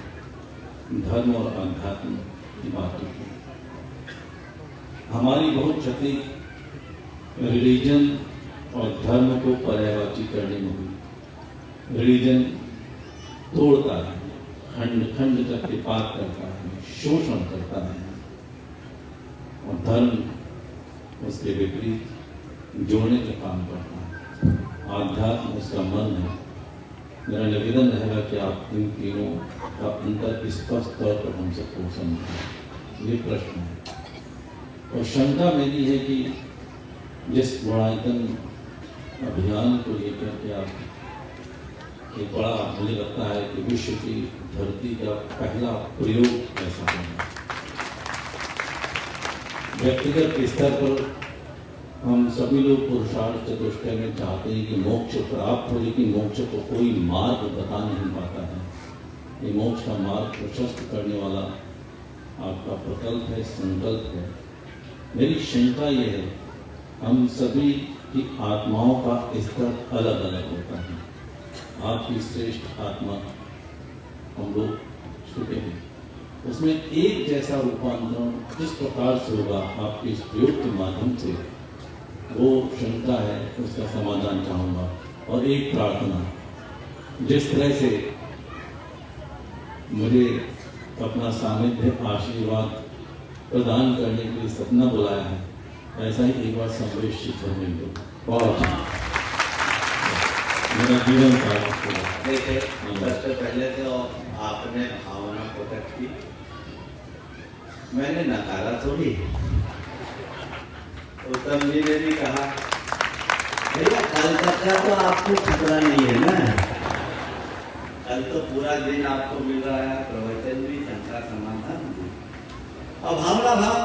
धर्म और अध्यात्म की बात की। हमारी बहुत क्षति रिलीजन और धर्म को पर्यायवाची करने में हुई। रिलीजन तोड़ता है, खंड खंड करके पात करता है, शोषण करता है, और धर्म उसके विपरीत जोड़ने का काम करता है। आध्यात्म उसका मन है। मेरा निवेदन रहेगा कि आप इन तीनों का अंतर स्पष्ट तौर पर हम सबको समझें। ये प्रश्न है। और शंका मेरी है कि जिस गुणायतन अभियान को लेकर के आप एक बड़ा, मुझे लगता है कि विश्व की धरती का पहला प्रयोग ऐसा होगा। व्यक्तिगत स्तर पर हम सभी लोग पुरुषार्थ चतुष्टय में चाहते हैं कि मोक्ष प्राप्त हो, लेकिन मोक्ष को कोई मार्ग बता नहीं पाता है। ये मोक्ष का मार्ग प्रशस्त करने वाला आपका प्रकल्प है, संकल्प है। मेरी शंका ये है, हम सभी की आत्माओं का स्तर अलग अलग होता है। आपकी श्रेष्ठ आत्मा हम लोग छूटे हैं, उसमें एक जैसा रूपांतरण किस प्रकार से होगा आपके इस प्रयोग के माध्यम से, वो शंका है, उसका समाधान चाहूँगा। और एक प्रार्थना, जिस तरह से मुझे अपना सानिध्य आशीर्वाद प्रदान करने के लिए सपना बुलाया है, ऐसा ही एक बार संवेशित होने दो और मेरा जीवन का देखिए, सबसे पहले तो आपने भावना प्रकट की, मैंने नकारा थोड़ी। उत्तम जी ने भी कहा भैया कल तक का तो आपको खतरा नहीं है ना, कल तो पूरा दिन आपको मिल रहा है, प्रवचन भी, शंका समाधान भी। और भावना भाव,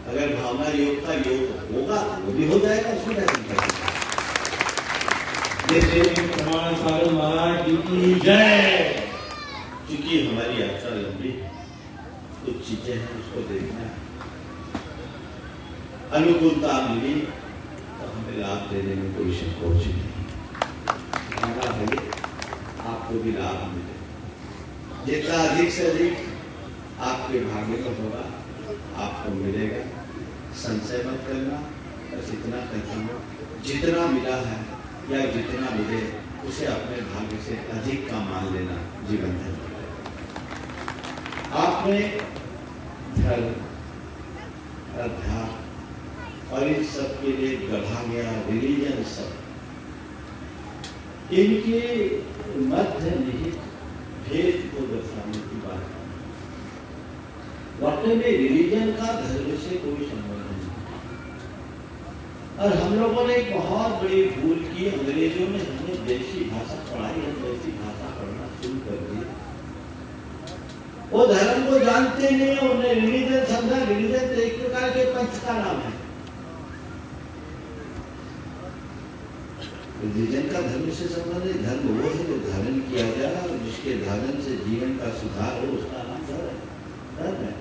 अगर भावना योग का योग होगा वो भी हो जाएगा, उसमें क्या चिंता है। प्रमाण सागर महाराज जी की जय। क्योंकि हमारी यात्रा लंबी, कुछ चीजें हैं उसको देखना है। अनुकूलता मिली तो हमें लाभ देने में कोई संकोच नहीं, हमारा भले आपको भी लाभ मिले। जितना अधिक से अधिक आपके भाग्य में होगा आपको मिलेगा, संशय मत करना। बस इतना कहता हूँ, जितना मिला है या जितना मिले उसे अपने भाग्य से अधिक का मान लेना जीवन है। आपने धर्म, अध्यात्म और इन सब के लिए गढ़ा गया रिलीजन, सब इनके मध्य निहित भेद को दर्शाने की बात है। वाकई में रिलीजन का धर्म से कोई संबंध नहीं। और हम लोगों ने एक बहुत बड़ी भूल की, अंग्रेजों ने हमें देशी भाषा पढ़ाई, हम देशी भाषा पढ़ना शुरू कर दिया। वो धर्म को जानते नहीं, उन्हें रिलीजन समझा। रिलीजन तो एक प्रकार के पंथ का नाम है। रिलीजन का धर्म से संबंध है। धर्म वो है जो धारण किया जाए और जिसके धारण से जीवन का सुधार हो, उसका नाम धर्म है।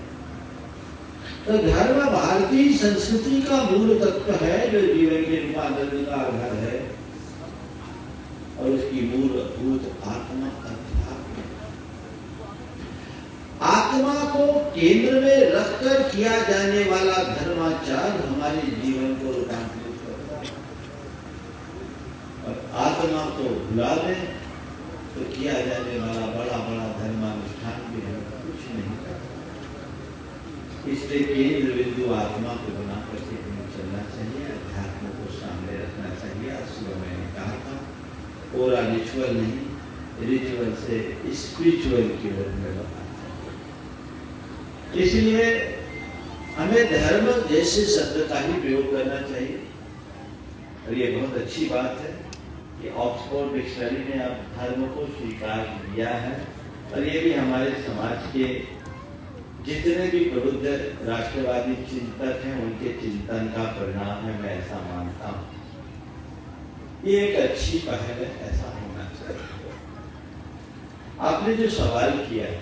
तो धर्म भारतीय संस्कृति का मूल तत्व है जो जीवन के रूपांतरण का आधार है, और उसकी मूलभूत आत्मा अध्यात्म। आत्मा को केंद्र में रखकर किया जाने वाला धर्माचार हमारे जीवन को रूपांतरित करता है। और आत्मा को भुला दें तो किया जाने वाला बड़ा बड़ा धर्मानुष्ठान भी हमें कुछ नहीं करता। इसलिए केंद्र बिंदु आत्मा को बना करके हमें चलना चाहिए, अध्यात्म को सामने रखना चाहिए। आज सुबह मैंने कहा था, पूरा रिचुअल नहीं, रिचुअल से स्पिरिचुअल की ओर में बढ़ना। इसलिए हमें धर्म जैसे शब्द का ही प्रयोग करना चाहिए। और ये बहुत अच्छी बात है कि ऑक्सफोर्ड डिक्शनरी ने अब धर्म को स्वीकार किया है, और ये भी हमारे समाज के जितने भी प्रबुद्ध राष्ट्रवादी चिंतक हैं उनके चिंतन का परिणाम है, मैं ऐसा मानता हूं। ये एक अच्छी पहल है, ऐसा होना चाहिए। आपने जो सवाल किया है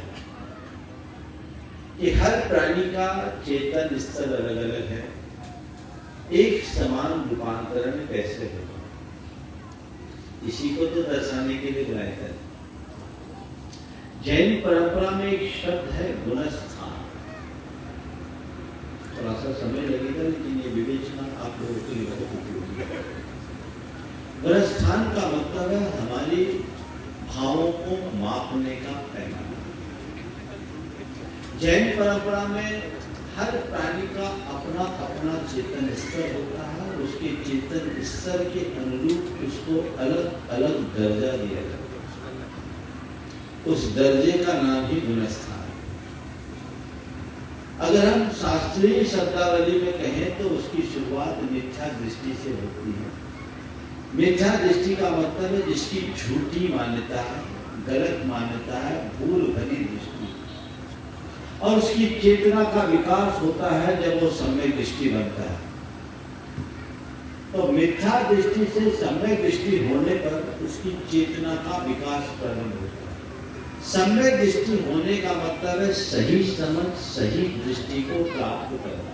कि हर प्राणी का चेतन स्तर अलग अलग है, एक समान रूपांतरण कैसे होगा, इसी को तो दर्शाने के लिए बुलाया है। जैन परंपरा में एक शब्द है गुणस्थान। थोड़ा सा समय लगेगा, लेकिन ये विवेचना आप लोगों के लिए बहुत उपयोगी है। गुणस्थान का मतलब है हमारी भावों को मापने का पैमाना। जैन परंपरा में हर प्राणी का अपना अपना चेतन स्तर होता है, और उसके चेतन स्तर के अनुरूप उसको अलग अलग दर्जा दिया जाता है। उस दर्जे का नाम ही गुणस्थान। अगर हम शास्त्रीय शब्दावली में कहें तो उसकी शुरुआत मिथ्या दृष्टि से होती है। मिथ्या दृष्टि का मतलब है जिसकी झूठी मान्यता है, गलत मान्यता है, भूल भरी दृष्टि, और उसकी चेतना का विकास होता है जब वो सम्यक दृष्टि बनता है। तो मिथ्या दृष्टि से सम्यक दृष्टि होने पर उसकी चेतना का विकास प्रारंभ होता है। सम्यक दृष्टि होने का मतलब है सही समझ, सही दृष्टि को प्राप्त करना।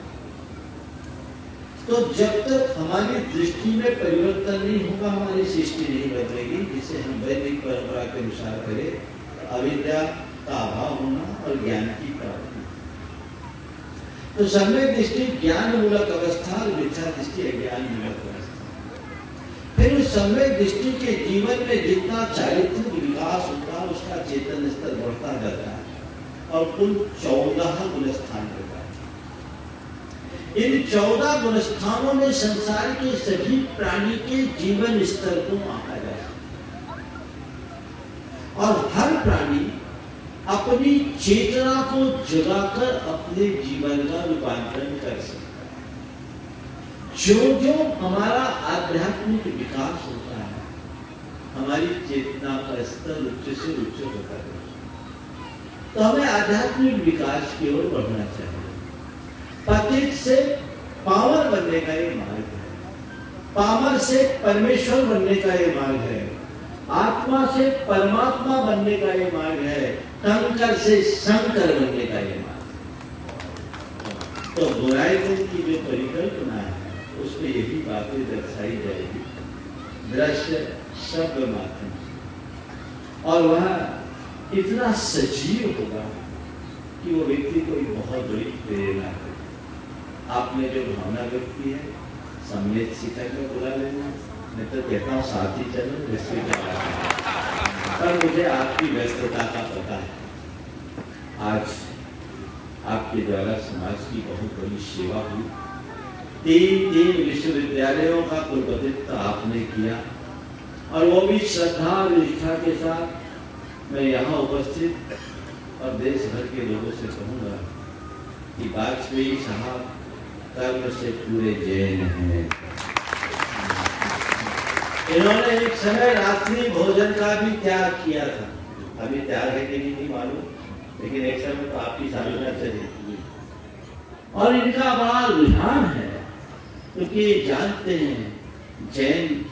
तो जब तक हमारी दृष्टि में परिवर्तन नहीं होगा, हमारी सृष्टि नहीं बदलेगी। जिसे हम वैदिक परंपरा के अनुसार करें, अविद्या का अभाव होना और ज्ञान की प्राप्ति। तो सम्यक दृष्टि ज्ञान मूलक अवस्था और मिथ्या दृष्टि अज्ञान मूलक अवस्था। फिर उस सम्यक दृष्टि के जीवन में जितना चारित्रिक विकास होता है, उसका चेतन स्तर बढ़ता जाता है और कुल 14 गुण स्थान होता है। इन 14 गुण स्थानों में संसार के सभी प्राणी के जीवन स्तर को आंका जाता है और हर प्राणी अपनी चेतना को जगाकर अपने जीवन का रूपांतरण कर सकता है। जो जो हमारा आध्यात्मिक विकास होता है, हमारी चेतना का स्तर उच्च से उच्च होता है। तो हमें आध्यात्मिक विकास की ओर बढ़ना चाहिए। पतित से पावन बनने का ये मार्ग है, पामर से परमेश्वर बनने का ये मार्ग है, आत्मा से परमात्मा बनने का ये मार्ग है, कंकर से शंकर बनने का ये मार्ग है। तो बुराई की जो परिकल्पना है उसमें यही बातें दर्शाई जाएगी, दृश्य शब्द माध्यम से, और वह इतना सजीव होगा कि वो व्यक्ति को बहुत बड़ी प्रेरणा है। आपने जो भावना व्यक्त की है, सम्यक शिखर में बुला लेना, मैं तो कहता हूँ साथ ही चलो, विश्व पर मुझे आपकी व्यस्तता का पता है। आज आपके द्वारा समाज की बहुत बड़ी सेवा हुई। 3 विश्वविद्यालयों का कुलपतित्व आपने किया, और वो भी श्रद्धा और निष्ठा के साथ। मैं यहाँ उपस्थित और देश भर के लोगों से कहूँगा कि वाजपेयी साहब कर्म से पूरे जैन हैं। इन्होंने एक समय रात्रि भोजन का भी त्याग किया था। अभी त्याग है कि नहीं मालूम, लेकिन एक समय तो आपकी साधना चली। और इनका बड़ा रुझान है क्योंकि जानते हैं जैन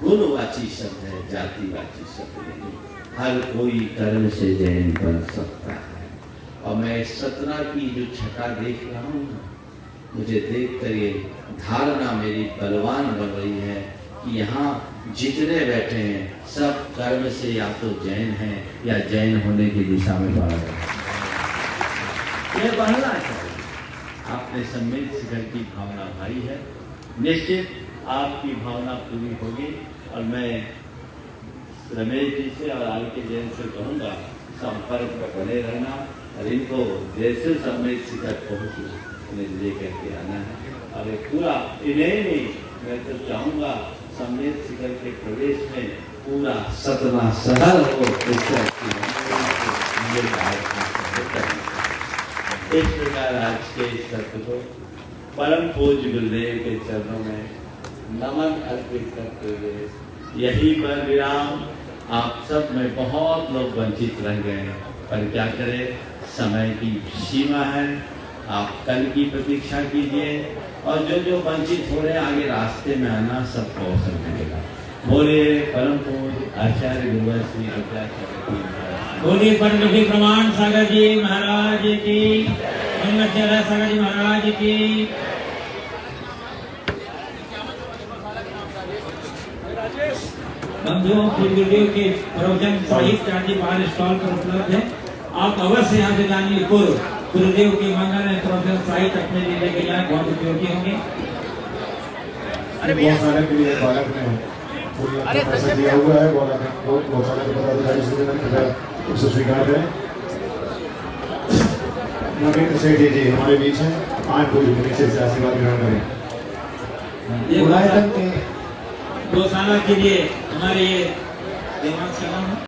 गुणवाची शब्द है, जातिवाची शब्द नहीं। हर कोई कर्म से जैन बन सकता है। और मैं सतना की जो छटा देख रहा हूँ, मुझे देखकर ये धारणा मेरी बलवान बन रही है कि यहाँ जितने बैठे हैं सब कर्म से या तो जैन हैं या जैन होने की दिशा में बढ़ रहे हैं। ये बढ़ना चाहिए। आपने सम्यक शिखर की भावना भाई है, निश्चित आपकी भावना पूरी होगी। और मैं रमेश जी से और आल के जैन से कहूँगा, संपर्क में बने रहना और इनको जैसे सम्यक शिखर पहुँचे उन्हें ले करके आना है। और एक पूरा इन्हें नहीं, मैं तो चाहूँगा सम्यक शिखर के प्रदेश में पूरा सतना शहर हो। इस प्रकार आज के इस सत्र को परम पूज्य गुरुदेव के चरणों में नमन अर्पित करते हुए यहीं पर विराम। आप सब में बहुत लोग वंचित रह गए, पर क्या करें, समय की सीमा है। आप कल की प्रतीक्षा कीजिए और जो जो वंचित हो रहे हैं आगे रास्ते में आना सबको अवसर मिलेगा। बोलिए परम पूज्य आचार्य गुरुवर श्री विद्याचार्य, बोलिए परम प्रमाण सागर जी महाराज की, सागर जी महाराज की। बंधुओं गुरुदेव के प्रवचन साहित्य आदि बाहर स्टॉल पर उपलब्ध है। आप अवश्य यहाँ से जानिए पूर्व गुरुदेव के मंगल में प्रवचन साहित्य अपने लिए लेके जाए, बहुत उपयोगी होंगे। बहुत सारे के लिए बालक में पैसा दिया हुआ है, बहुत सारे पदाधिकारी उसे स्वीकार करें। नवीन सेठ जी हमारे बीच हैं, आए पूरी नीचे से आशीर्वाद ग्रहण करें। गौशाला के लिए हमारे ये देवांग